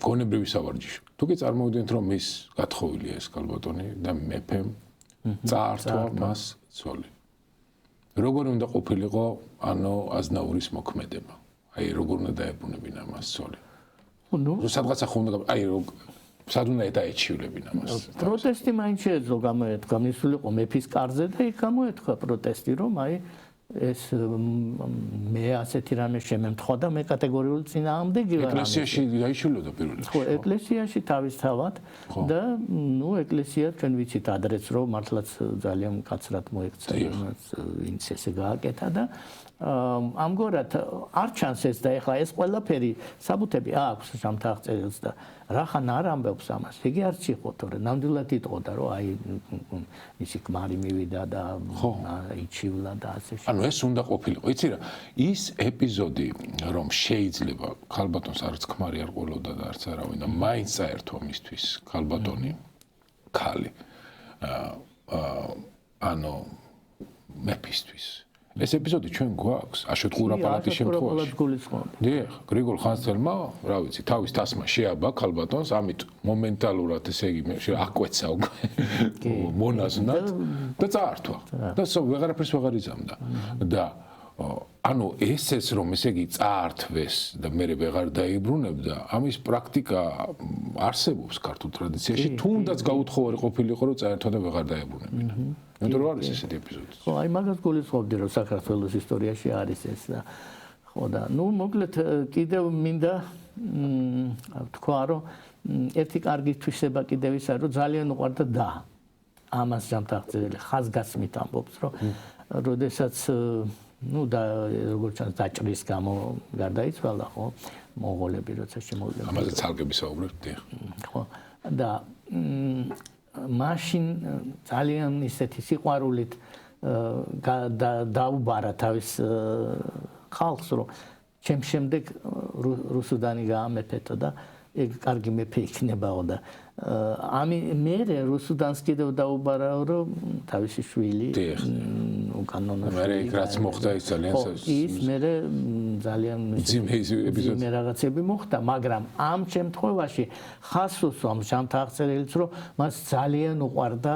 გონებრივი სავარჯიშო თუ კი წარმოვიდგენთ რომ ის გათხოვილია ეს ქალბატონი და მეფემ წაართვა მას ცოლი როგორ უნდა ყოფილიყო ანუ აზნაურის მოქმედება აი როგორ უნდა დაებრუნებინა მას ცოლი ნუ სადღაცა ხო უნდა აი სად უნდა დაეჩიულებინა მას პროტესტი მაინც შეეძლო გამოეთქვა მისულიყო მეფის კარზე და იქ გამოეთქვა პროტესტი რომ აი ეს მე ასეთი რამე შემემთხვა და მე კატეგორიული წინააღმდეგი ვარ ეკლესიაში გაიშვილოდა პირველ რიგში ხო ეკლესიაში თავისთავად და ნუ ეკლესია ჩვენ ვიცით ადრეც რომ მართლაც ძალიან მკაცრად მოექცა ვინც ესე გააკეთა და ამგვარად არ ჩანს ეს და ეხლა ეს ყველაფერი საბუთები აქვს ჟამთა აღწერილს და რახან არ ამბობს ამას იგი არც იყო თორე ნამდვილად იტყოდა რომ აი ისი ქმარი მივიდა და იჩივლა და ასე ანუ ეს უნდა ყოფილიყო იცი რა ის ეპიზოდი რომ შეიძლება ქალბატონს არც ქმარი არ ყოლოდა და არც არავინ და მაინც საერთო მისთვის ქალბატონი ქალი ანუ მეფისთვის ეს ეპიზოდი ჩვენ გვაქვს აშოტ ყურაპალატის შემთხვევაში. დიახ, გრიგოლ ხანძთელმა, რა ვიცი, თავის თასმა შეაბა ქალბატონს, ამით მომენტალურად ესე იგი აკვეცა უკვე მონაზვნად და წაართვა. და ვეღარაფერს ვეღარ იზამდა. და ანუ ესეც რომ ესე იგი წაართვეს და მე ვეღარ დაიბრუნებდა, ამის პრაქტიკა არსებობს ქართულ ტრადიციაში, თუნდაც გაუთხოვარი ყოფილიყო რომ წაერთვა და ვეღარ დაიბრუნებინა. მეტყვი არის ესეთი ეპიზოდი. ხო, აი მაგას გულისხმობდი რომ საქართველოს ისტორიაში არის ეს და ხო და ნუ მოკლედ კიდევ მინდა თქვა რომ ერთი კარგი თვისება კიდევ ისა რომ ძალიან უყვარდა და ამას ჟამთა აღწერელი ხაზგასმით ამბობს რომ როდესაც ნუ და როგორც ჩანს დაჭრის გამო გარდაიცვალა ხო მონღოლები როცა შემოვიდნენ ამაზე ცალკე საუბრობთ ხო და მაშინ ძალიან ისეთი სიყვარულით დაუბარა თავის ხალხს რომ ჩემ შემდეგ რუსუდანი გაამეფეთო და ეგ კარგი მეფე იქნებაო და მე რუსუდანს კიდევ დაუბარაო რომ თავისი შვილი უკანონო მე რაც მოხდა ის ძალიან ის მე ძალიან ძიმე რაღაცები მოხდა მაგრამ ამ შემთხვევაში ხასოს ამ ჟამთა აღწერილს რომ მას ძალიან უყვარდა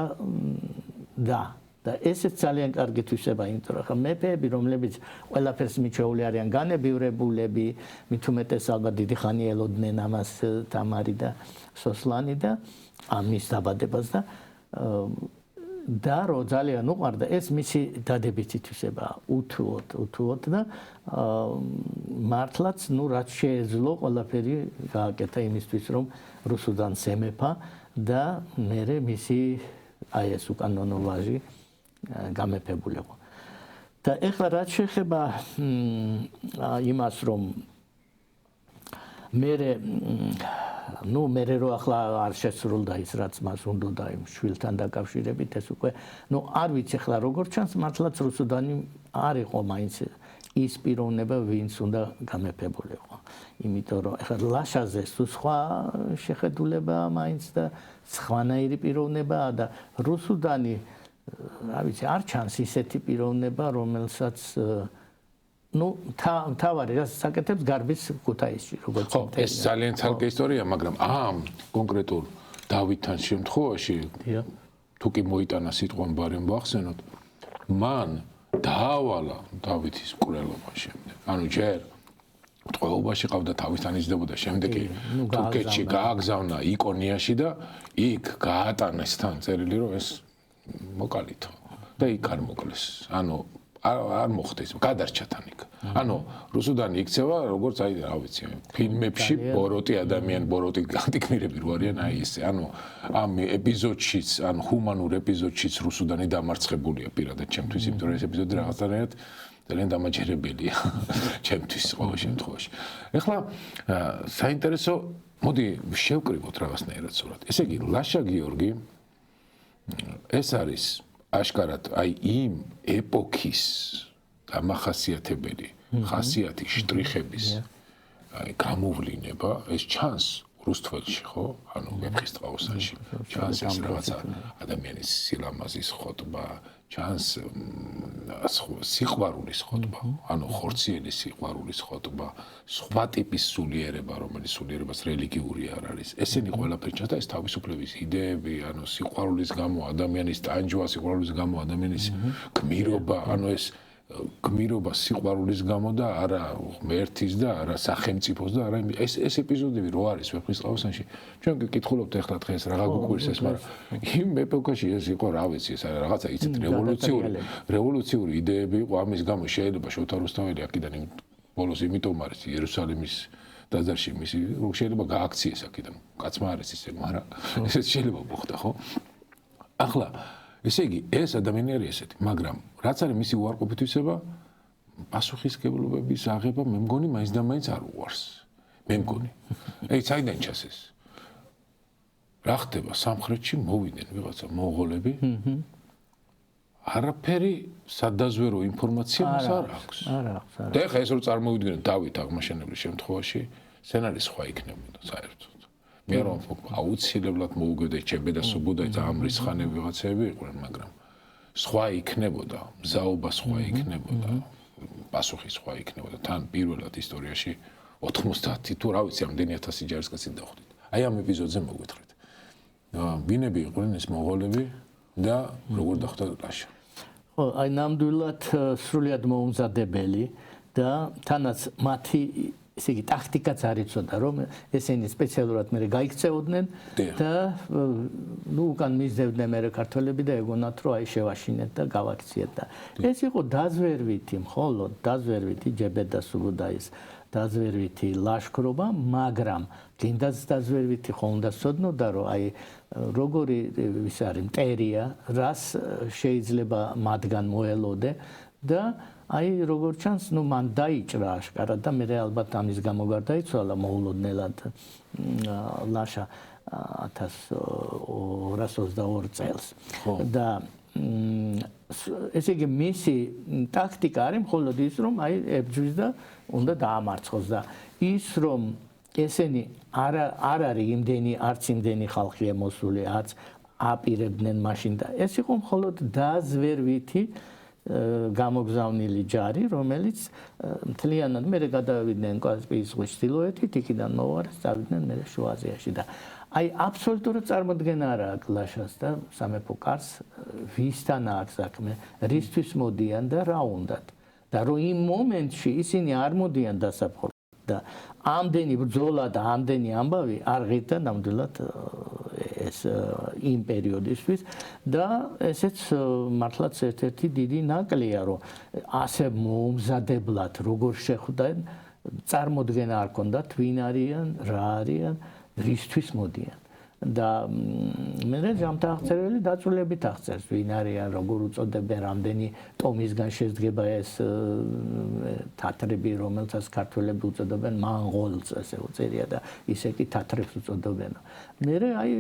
და ესეც ძალიან კარგი თვისება იმიტომ რომ მეფეები რომლებიც ყველაფერს მიჩეული არიან განებივრებულები მით უმეტეს ალბათ დიდი ხანი ელოდნენ ამას თამარი და სოსლანი და ამის დაბადებას და რო ძალიან უყვარდა ეს მისი დადებითი თვისება უთუოდ და მართლაც ნუ რაც შეეძლო ყველაფერი გააკეთა იმისთვის რომ რუსუდანს ემეფა და მერე მისი აი ეს უკანონო ვაჟი გამეფებული იყო. და ეხლა რაც შეეხება იმას რომ მერე რო ახლა არ შესრულდა ის რაც მას უნდოდა იმ შვილთან დაკავშირებით ეს უკვე არ ვიცი ახლა როგორ ჩანს მართლაც რუსუდანი არ იყო მაინც ის პიროვნება ვინც უნდა გამეფებულიყო იმიტომ რომ ახლა ლაშაზე სხვა შეხედულება მაინც და სხვანაირი პიროვნებაა და რუსუდანი რა ვიცი არ ჩანს ისეთი პიროვნება რომელსაც თავარი რაც საკეთებს გარბის ქუთაისში როგორც ეს ძალიან ცალკე ისტორია მაგრამ ამ კონკრეტულ დავითთან შემთხვევაში თუ კი მოიტანა სიტყვა ბარემ ვახსენოთ მან დაავალა დავითის მკვლელობა შემდეგ ანუ ჯერ ტყვეობაში ყავდა თავისთან იზრდებოდა შემდეგ კი თურქეთში გააგზავნა იკონიაში და იქ გაატანა თან წერილი რომ ეს მოკალითო და იქ არ მოკლეს ანუ არ მოხდეს გადარჩა თან იქ ანუ რუსუდანი იქცევა როგორც აი რა ვიცი ფილმებში ბოროტი ადამიანი ბოროტი განტიქმირები რო არიან აი ესე ანუ ამ ეპიზოდშიც ან ჰუმანურ ეპიზოდშიც რუსუდანი დამარცხებულია პირადად ჩემთვის იმიტომ რომ ეს ეპიზოდი რაღაცნაირად ძალიან დამაჯერებელია ჩემთვის ყოველ შემთხვევაში ეხლა საინტერესო მოდი შევკრიბოთ რაღაცნაირად სურათ ესე იგი ლაშა გიორგი ეს არის აშკარად აი იმ ეპოქის დამახასიათებელი ხასიათი შტრიხების აი გამოვლინება ეს ჩანს რუსთველში ხო ანუ ვეფხისტყაოსანში ჩანს ეს რაღაცა ადამიანის სილამაზის ხოტბა ჩანს სიყვარულის ხოტბა ანუ ხორციელი სიყვარულის ხოტბა სხვა ტიპის სულიერება რომელიც სულიერებას რელიგიური არ არის ესენი ყველაფერი ჩანს და ეს თავისუფლების იდეები ანუ სიყვარულის გამო ადამიანის ტანჯვა სიყვარულის გამო ადამიანის გმირობა ანუ ეს გმირობა სიყვარულის გამო და არა ღმერთის და არა სახელმწიფოს და არა ეს ეპიზოდები რო არის ვეფხისტყაოსანში ჩვენ გკითხულობთ ახლა დღეს რაღა გუკვირს ეს მაგრამ იმ ეპოქაში ეს იყო რა ვიცი ეს რაღაცა იცით რევოლუციური იდეები იყო ამის გამო შეიძლება შოთა რუსთაველი აქედან ბოლოს იმიტომ არის იერუსალიმის დაზარში მისი შეიძლება გააქციეს აქედან კაცმა არის ისე მაგრამ ესეც შეიძლება მოხდა ხო ახლა ესე იგი ეს ადამიანი არის ესეთი მაგრამ რაც არის მისი უარყოფითვისება პასუხისმგებლობების აღება მე მგონი მაინც და მაინც არ უყვარს მე მგონი აი საიდან ჩას ეს რა ხდება სამხრეთში მოვიდნენ ვიღაცა მონღოლები არაფერი სადაზვერო ინფორმაცია მას არ აქვს და ეხლა ეს რო წარმოვიდგინოთ დავით აღმაშენებლის შემთხვევაში სცენარი სხვა იქნებოდა საერთოდ მე რომ აუცილებლად მოუგებდა ჩებედა სუბუდა ამრის ხანები ვიღაცები იყვნენ მაგრამ სხვა იქნებოდა მზაობა სხვა იქნებოდა პასუხი სხვა იქნებოდა თან პირველად ისტორიაში 90 თუ რა ვიცი ამდენი 1000 ჯარისკაცი დავხვდით აი ამ ეპიზოდზე მოგვითხრეთ ვინები იყვნენ ეს მონღოლები და როგორ დახვდა ლაშა ხო აი ნამდვილად სრულიად მოუმზადებელი და თანაც მათი ესე იგი ტაქტიკაც არ იცოდა რომ ესენი სპეციალურად მე გაიქცეოდნენ და უკან მისდევდნენ მე ქართველები და ეგონათ რომ აი შევაშინეთ და გავაქციეთ და ეს იყო დაზვერვითი მხოლოდ დაზვერვითი ჯებედა სუბუდაის დაზვერვითი ლაშქრობა მაგრამ გინდაც დაზვერვითი ხო უნდა სოდნოდა რომ აი როგორი ის არის მტერია რას შეიძლება მათგან მოელოდე და აი როგორ ჩანს ნუ მან დაიჭრა აშკარად და მე ალბათ ამის გამო გარდაიცვალა მოულოდნელად ლაშა 1222 წელს და ესე იგი მისი ტაქტიკა არის მხოლოდ ის რომ აი ებჯვის და უნდა დაამარცხოს და ის რომ ესენი არ არის იმდენი არც იმდენი ხალხია მოსული არც აპირებდნენ მაშინ და ეს იყო მხოლოდ დაზვერვითი გამოგზავნილი ჯარი რომელიც მთლიანად მე გადავიდნენ კასპიის ზღვის ჩრდილოეთით იქიდან მოვარეს წავიდნენ მე შუა აზიაში და აი აბსოლუტურად წარმოდგენა არ აქვს ლაშას და სამეფო კარს ვისთან აქვს საქმე რისთვის მოდიან და რა უნდათ და რომ იმ მომენტში ისინი არ მოდიან დასაფხვრად და ამდენი ბრძოლა და ამდენი ამბავი არ ღირდა ნამდვილად ეს იმ პერიოდისთვის და ესეც მართლაც ერთ-ერთი დიდი ნაკლია რომ ასე მოუმზადებლად როგორ შეხვდნენ წარმოდგენა არ ქონდათ ვინ არიან რა არიან რისთვის მოდიან და მე ჯამთაღწერელი დაწვრილებით აღწერს ვინ არიან, როგორ უწოდებენ, რამდენი ტომისგან შედგება ეს თათრები, რომელსაც ქართველები უწოდებენ მონღოლს, ასე უწერია და ისე კი თათრებს უწოდებენ. მე აი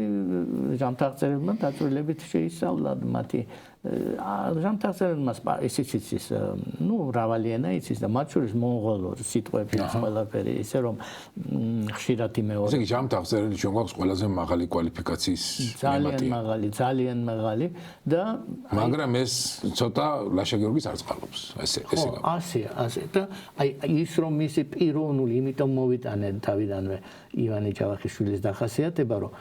ჯამთაღწერებმა დაწვრილებით შეისწავლა მათი ჯამთაღწერებმა ისიც იცის, მრავალი ენა იცის და მათ შორის მონღოლურ სიტყვები ყველაფერი, ისე რომ ხშირად იმეორება. ესე იგი ჯამთაღწერელი ჩვენ გვაქვს ყველაზე მაღალი კვალიფიკაციის მემატია. ძალიან მაღალი და მაგრამ ეს ცოტა ლაშა გიორგის არ წყალობს. ესე ასე და აი ის რომ მისი პიროვნული, იმიტომ მოვიტანე თავიდანვე ივანე ჯავახიშვილის დახასიათება, რომ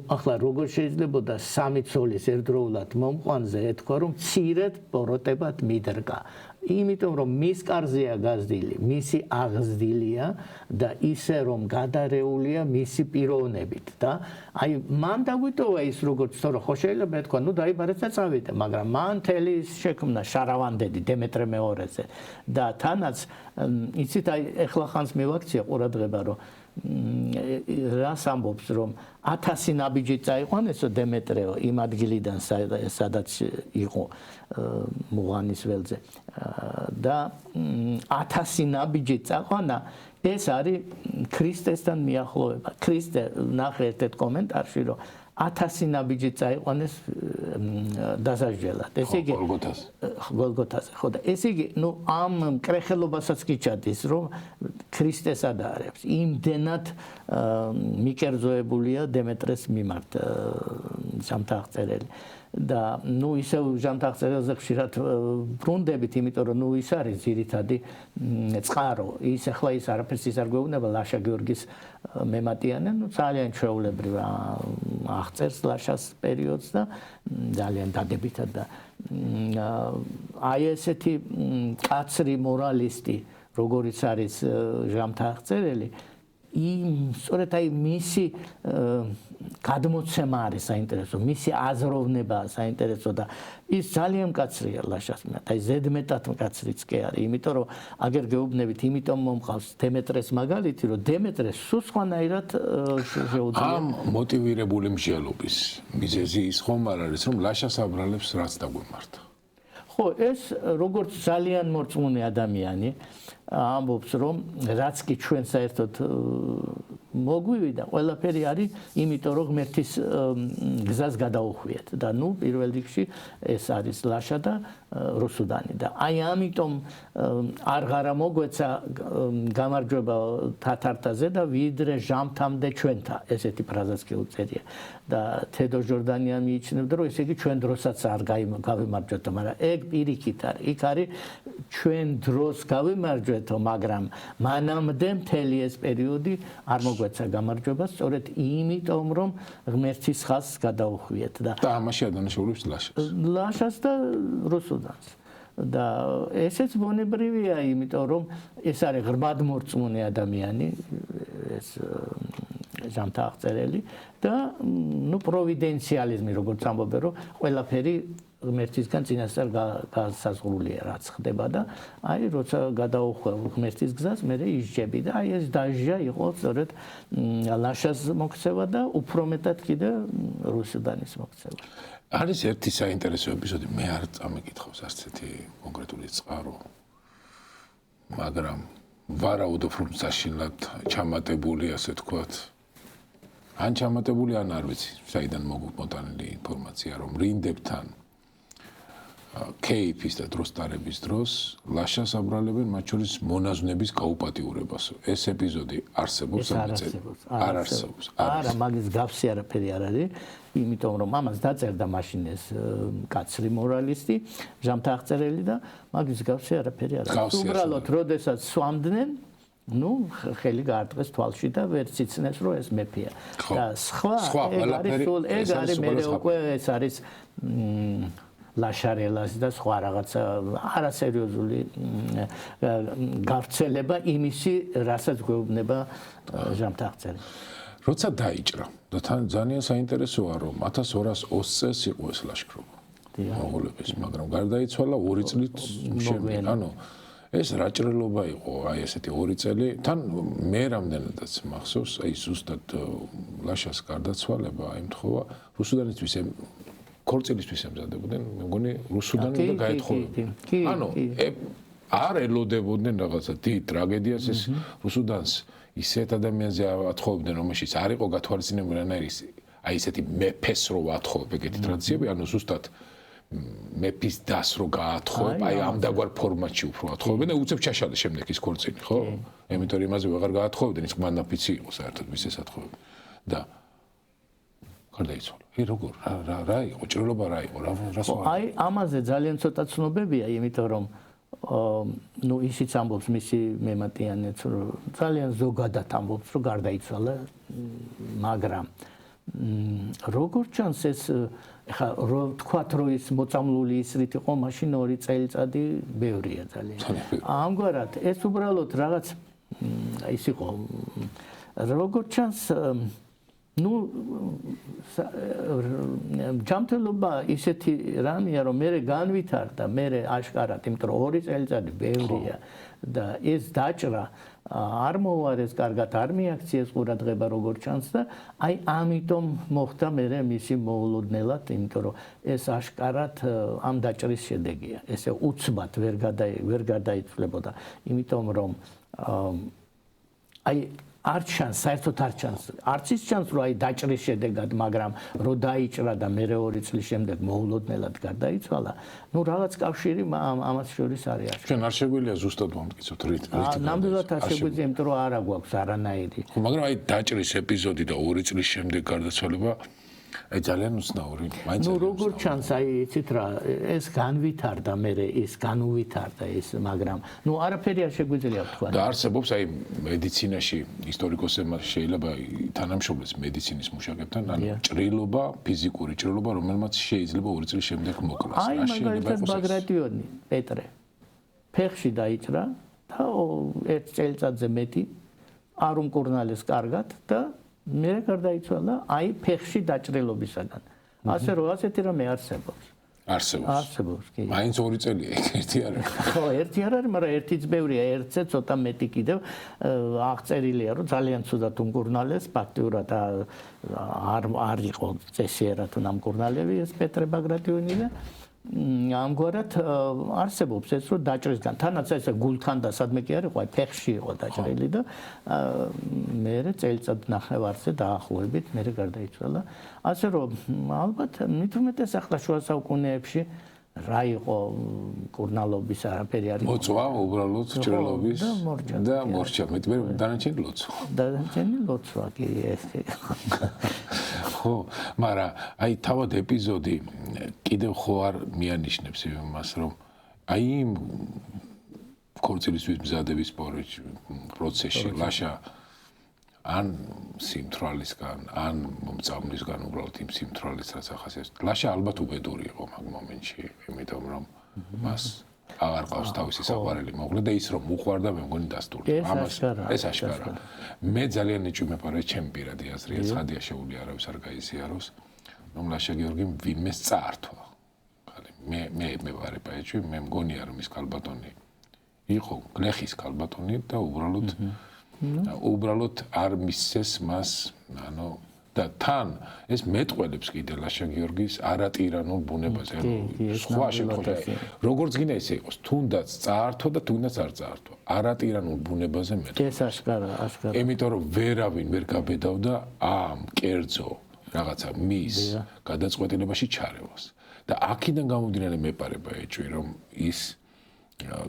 ახლა როგორ შეიძლებოდა სამი ცოლის ერთდროულად მომყვანზე ეთქვა რომ მცირედ ბოროტებად მიდრკა. იმიტომ რომ მის კარზეა გაზრდილი, მისი აღზრდილია და ისე რომ გადარეულია მისი პიროვნებით და აი მან დაგვიტოვა ის როგორც თორე ხო შეიძლება ეთქვა, დაიბარეთ და წავიდე, მაგრამ მან თელი შექმნა შარავანდედი დემეტრე მეორეზე და თანაც იცით აი ეხლა ხანს მივაქცია ყურადღება რომ რას ამბობს რომ 1000 ნაბიჯი წაიყვანესო დემეტრეო იმ ადგილიდან სადაც იყო მუღანის ველზე და 1000 ნაბიჯი წაყვანა ეს არის ქრისტესთან მიახლოვება. ქრისტე ნახე ერთ კომენტარში რომ 1000 ნაბიჯი წაიყვანეს დასაჯელად. ესე იგი გოლგოთაზე. ხო და ესე იგი ამ კრეხელობასაც კი ჩადის რომ ქრისტეს ადარებს. იმდენად მიკერძოებულია დემეტრეს მიმართ ჯამთაღწერელი. და ისევ ჯამთაღწერელზე ხშირად ბრუნდებით, იმიტომ რომ ის არის ძირითადი წყარო. ის ახლა ის არაფერს ის არ გვეუბნება ლაშა გიორგის მემატიანე, ძალიან ჩვეულებრივ აღწერს ლაშას პერიოდს და ძალიან დადებითად და აი ესეთი კაცრი მორალისტი, როგორიც არის ჯამთაღწერელი, სწორედ აი მისი გადმოცემა არის საინტერესო, მისი აზროვნება საინტერესო და ის ძალიან მკაცრია ლაშას მიმართ, აი ზედმეტად მკაცრიც კი არის, იმიტომ რომ აგერ გეუბნებით, იმიტომ მომყავს დემეტრეს მაგალითი, რომ დემეტრეს სულ სხვანაირად შეუძლია ამ მოტივირებული მსჯელობის მიზეზი ის ხომ არ არის, რომ ლაშას აბრალებს რაც დაგვემართა. ხო, ეს როგორც ძალიან მორწმუნე ადამიანი ამბობს, რომ რაც კი ჩვენ საერთოდ მოგვივიდა, ყველაფერი არის, იმიტომ რომ ღმერთის გზას გადაუხვიეთ და პირველ რიგში ეს არის ლაშა და რუსუდანი და აი ამიტომ არღარა მოგვეცა გამარჯვება თათართაზე და ვიდრე ჟამთამდე ჩვენთა, ესეთი ფრაზაც კი უწერია და თედო ჟორდანია მიიჩნევდა, რომ ესე იგი ჩვენ დროსაც არ გავიმარჯვეთო, მაგრამ ეგ პირიქით არის, იქ არის ჩვენ დროს გავიმარჯვეთო, მაგრამ მანამდე მთელი ეს პერიოდი არ მოგვეცა გამარჯვება, სწორედ იმიტომ რომ ღმერთის ხაზს გადაუხვიეთ და ამაში ადანაშაულებს ლაშას და რუსუდანს. და ესეც ბუნებრივია, იმიტომ რომ ეს არის ღრმად მორწმუნე ადამიანი, ეს ჯამთაღწერელი და პროვიდენციალიზმი, როგორც ამბობენ, რომ ყველაფერი ღმერთისგან წინასწარ გასაზღვრულია, რაც ხდება და აი როცა გადაუხვევ ღმერთის გზას, მე ისჯები და აი ეს დაჟა იყო სწორედ ლაშას მოქცევა და უფრო მეტად კიდე რუსუდანის მოქცევა. არის ერთი საინტერესო ეპიზოდი, მე არ წამიკითხავს არც ერთი კონკრეტული წყარო, მაგრამ ვარაუდობ რომ საშინლად ჩამატებული, ასე თქვათ. ან ჩამატებული, ან არ ვიცი, საიდან მოგმოტანილი ინფორმაცია, რომ რინდებთან კეიფის და დროსტარების დროს ლაშას აბრალებენ მათ შორის მონაზვნების გაუპატიურებას. ეს ეპიზოდი არსებობს ამ წელს? არ არსებობს. არა, მაგის გავსი არაფერი არ არის, იმიტომ რომ ამას დაწერდა მაშინ ეს კაცრი მორალისტი, ჯამთაღწერელი და მაგის გავსი არაფერი არ არის. უბრალოდ, როდესაც სვამდნენ, ხელი გაარტყეს თვალში და ვერ ციცნეს, რომ ეს მეფეა. და სხვა ეგ არის მე უკვე ეს არის ლაშარელას და სხვა რაღაცა არასერიოზული გავრცელება იმისი, რასაც გვეუბნება ჯამთაღწერი. როცა დაიჭრა და თან ძალიან საინტერესოა, რომ 1220 წელს იყო ეს ლაშქრობა მონღოლების, მაგრამ გარდაიცვალა 2 წლით შემდეგ. ანუ ეს რაჭრელობა იყო, აი ესეთი 2 წელი, თან მე რამდენადაც მახსოვს, აი ზუსტად ლაშას გარდაცვალება ემთხოვა რუსუდანისთვის ქორწილისთვის ემზადებოდნენ, მე მგონი რუსუდანი და გაეთხოვებდნენ. ანუ არ ელოდებოდნენ რაღაცა დიდ ტრაგედიას ეს რუსუდანს ისეთ ადამიანზე ათხოვებდნენ, რომელშიც არ იყო გათვალისწინებული აი ესეთი მეფეს რო ათხოვებ ეგეთი ტრადიციები, ანუ ზუსტად მეფის დას რო გაათხოვებ, აი ამდაგვარ ფორმატში უფრო ათხოვებენ და უცებ ჩაშალეს შემდეგ ის ქორწილი, ხო? იმიტომ რომ იმაზე ვეღარ გაათხოვებდნენ, ის მანაფიცი იყო საერთოდ მის ეს ათხოვები. და გარდაიცვალა. როგორ რა იყო ჭრილობა რა იყო რა აი ამაზე ძალიან ცოტა ცნობებია, იმიტომ რომ ну ისიც ამბობს მისი მემატიანეც რომ ძალიან ზოგადად ამბობს რომ გარდაიცვალა, მაგრამ როგორ ჩანს ეს ეხა რო თქვათ რომ ის მოწამლული ისრით იყო, მაშინ 2 წელიწადი ბევრია ძალიან. ამგვარად ეს უბრალოდ რაღაც ის იყო როგორ ჩანს ну ჯამთელობა ისეთი რამეა რომ მე განვითარდა, მე აშკარად, იმიტომ რომ 2 წელიწადი ბევრია და ეს დაჭრა არ მოვარეს კარგად, არ მიაქციეს ყურადღება როგორ ჩანს და აი ამიტომ მოხდა მე მისი მოულოდნელად, იმიტომ რომ ეს აშკარად ამ დაჭრის შედეგია. ესე უცბად ვერ გადაიცვლებოდა, იმიტომ რომ აი არ ჩანს, საერთოდ არ ჩანს. არც ის ჩანს, რომ აი დაჭრის შედეგად, მაგრამ რო დაიჭრა და მე 2 წლის შემდეგ მოულოდნელად გარდაიცვალა, ну რაღაც კავშირი ამას შორის არის. ჩვენ არ შეგვიძლია ზუსტად მომტკიცოთ რითი. ნამდვილად არ შეგვიძლია, იმიტომ რომ არა გვაქვს არანაირი. მაგრამ აი დაჭრის ეპიზოდი და 2 წლის შემდეგ გარდაცვალება აი ძალიან უცნაური. ну როგორ ჩანს, აი იცით რა, ეს განვითარდა მე ის განუვითარდა ეს, მაგრამ ну არაფერი არ შეგვიძლია ვთქვა. და არსებობს აი მედიცინაში ისტორიკოსებმა შეიძლება თანამშრომლებს მედიცინის მუშაკებთან, ანუ ჭრილობა, ფიზიკური ჭრილობა, რომელმაც შეიძლება 2 წლის შემდეგ მოკლას. აი მაგალითად ბაგრატიონი პეტრე ფეხში დაიჭრა და 1 წელიწადზე მეტი არ უმკურნალეს კარგად და მე გარდაიცვალა აი ფეხში დაჭრილობისაგან. ასე რომ ასეთი რამე არსებობს. არსებობს, კი. მაინც 2 წელია, ერთი არ არის. ხო, ერთი არ არის, მაგრამ ერთიც ბევრია, ერთზე ცოტა მეტი კიდევ აღწერილია, რომ ძალიან ცუდად უმკურნალეს, ფაქტიურად არ იყო წესიერად ნამკურნალები ეს პეტრე ბაგრატიონი და ამგვარად არსებობს ეს რომ დაჭრისგან თანაც ეს გულთან და სადმე კი არ იყო, აი ფეხში იყო დაჭრილი და მე წელიწად ნახევარზე დაახლოებით მე გარდაიცვალა. ასე რომ ალბათ მით უმეტეს ახლა შუა საუკუნეებში რა იყო კურნალობის არაფერი არ იყო. მოწვა უბრალოდ ჭრილობის და მორჩა, მეტყვი დანარჩენი ლოცვა. დანარჩენი ლოცვა კი ეს. ხო, მაგრამ აი თავად ეპიზოდი კიდევ ხო არ მიანიშნებს იმას, რომ აი იმ ქორწილისთვის მზადების პროცესში ლაშა ან სიმთვრალისგან, ან მომწამლისგან უბრალოდ იმ სიმთვრალის რაც ახასიათებს. ლაშა ალბათ უბედური იყო მაგ მომენტში, იმიტომ რომ მას აღარ ყავს თავისი საყვარელი მოღლა და ის რომ უყვარდა მე მგონი დასტურდა. ეს აშკარა. მე ძალიან ნიჭი მეპარე ჩემი პირადი აზრია, ცხადია შეუძლია არავის არ გაიზიაროს, რომ ლაშა გიორგიმ ვინმეს წაართვა. მე ვარ პაეჭი, მე მგონია რომ ის კალბატონი იყო გლეხის კალბატონი და უბრალოდ არ მისცეს მას, ანუ და თან ეს მეტყველებს კიდე ლაშა გიორგის არატირანულ ბუნებაზე, სხვა შემთხვევაში როგორც გინდა ისე იყოს, თუნდაც წაართვა და თუნდაც არ წაართვა, არატირანულ ბუნებაზე მეტყველებს. ეს აშკარა. იმიტომ რომ ვერავინ ვერ გაბედავდა ამ კერძო რაღაცა მის გადაწყვეტილებაში ჩარევას. და აქედან გამომდინარე მეპარება ეჭვი, რომ ის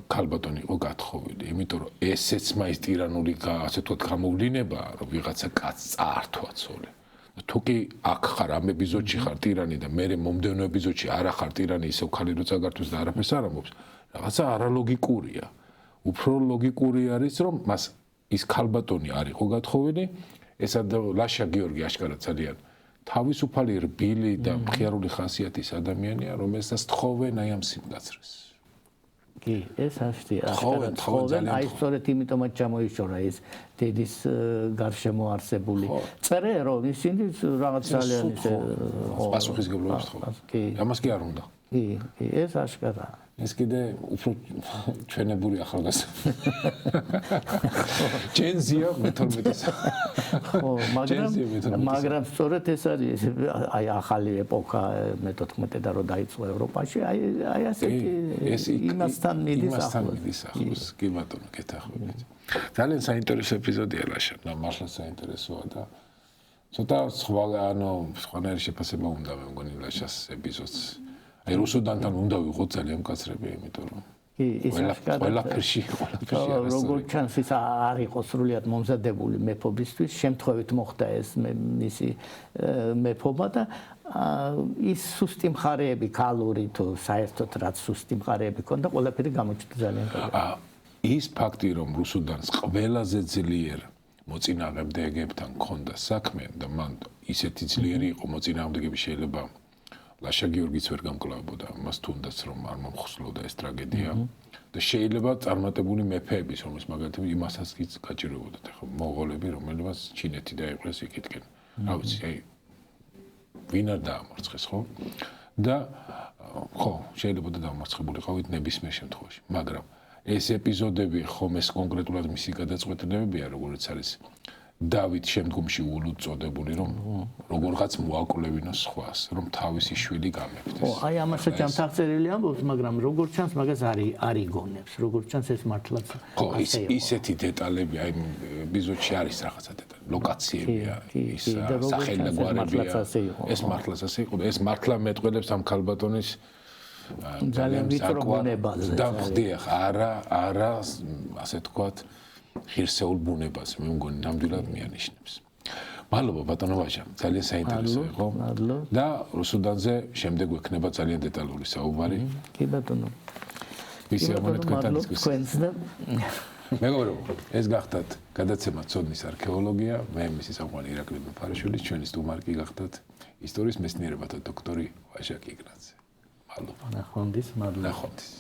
ქალბატონი იყო გათხოვილი, იმიტომ რომ ესეც მაინც ტირანული ასე თქვა გამოვლინება, რომ ვიღაცა კაცს წაართვა ცოლი. თუ კი აქ ხარ ამ ეპიზოდში ხარ ტირანი და მე მომდევნო ეპიზოდში არა ხარ ტირანი, ისევ ქალი რო წაგართვეს და არაფერს არ ამბობს, რაღაცა არალოგიკურია. უფრო ლოგიკური არის, რომ მას ის ქალბატონი არ იყო გათხოვილი, ესა ლაშა გიორგი აშკარად ძალიან თავისუფალი, რბილი და მხიარული ხასიათის ადამიანია, რომელსაც თხოვენ აი ამ სიმკაცრეს. კი, ეს აშკარად თხოვენ, აი სწორედ იმიტომაც ჩამოიშორა ეს დედის გარშემო არსებული წერე, რომ ისინი რაღაც ძალიან ისე პასუხისგებლობას თხოვენ. ამას კი არ უნდა. კი, ეს აშკარაა. ეს კიდე უფრო ჩვენებური ახალგაზრდა. ჯენზია მე-12 ხო, მაგრამ სწორედ ეს არის აი ახალი ეპოქა მე-14 და რო დაიწყო ევროპაში, აი ასეთი იმასთან მიდის ახლოს. კი ბატონო, გეთახმებით. ძალიან საინტერესო ეპიზოდია ლაშა, მართლა საინტერესოა და ცოტა სხვანაირი შეფასება უნდა მე მგონი ლაშას ეპიზოდს. აი რუსუდანთან უნდა ვიყოთ ძალიან მკაცრები, იმიტომ რომ ყველაფერში როგორ ჩანს ის არ იყო სრულიად მომზადებული მეფობისთვის, შემთხვევით მოხდა ეს მისი მეფობა და ის სუსტი მხარეები ქალური თუ საერთოდ რაც სუსტი მხარეები ქონდა, ყველაფერი გამოჩნდა ძალიან კარგად. ის ფაქტი რომ რუსუდანს ყველაზე ძლიერ მოწინააღმდეგებთან ქონდა საქმე და მან ისეთი ძლიერი იყო მოწინააღმდეგები შეიძლება ლაშა გიორგიც ვერ გამკლავებოდა მას თუნდაც რომ არ მომხსნოდა ეს ტრაგედია და შეიძლება წარმატებული მეფეების რომლის მაგალითად იმასაც კი გაჭირებოდათ ახლა მონღოლები რომელსაც ჩინეთი დაიყრეს იქითკენ რა ვიცი აი ვინ არ დაამარცხეს ხო და ხო შეიძლება დამარცხებულიყავით ნებისმიერ შემთხვევაში მაგრამ ეს ეპიზოდები ხომ ეს კონკრეტულად მისი გადაწყვეტილებებია როგორც არის დავით შემდგომში ულუდ წოდებული რომ როგორღაც მოაკვლევინო სხვას რომ თავისი შვილი გამეფდეს. ხო, აი ამასაც ჯამთაღწერილი ამბობს, მაგრამ როგორ ჩანს მაგას არ იგონებს, როგორ ჩანს ეს მართლაც ხო, ისეთი დეტალები აი ეპიზოდში არის რაღაცა დეტალი, ლოკაციებია, ის სახელგვარებია. ეს მართლაც ასე იყო. ეს მართლა მეტყველებს ამ ქალბატონის ძალიან ვიწრო ბუნებას. და ხდია, არა, ასე თქვათ ღირსეულ ბუნებას მე მგონი ნამდვილად მიანიშნებს. მადლობა ბატონო ვაჟა, ძალიან საინტერესო იყო. და რუსუდანზე შემდეგ გვექნება ძალიან დეტალური საუბარი. კი ბატონო. ვისი ამონეთ თქვენთან მეგობრებო, ეს გახდათ გადაცემა ცოდნის არქეოლოგია, მე მისი სამყარო ირაკლი მეფარიშვილი, ჩვენი სტუმარი გახდათ ისტორიის მეცნიერებათა დოქტორი ვაჟა კიგნაძე. მადლობა. ნახვამდის, მადლობა. ნახვამდის.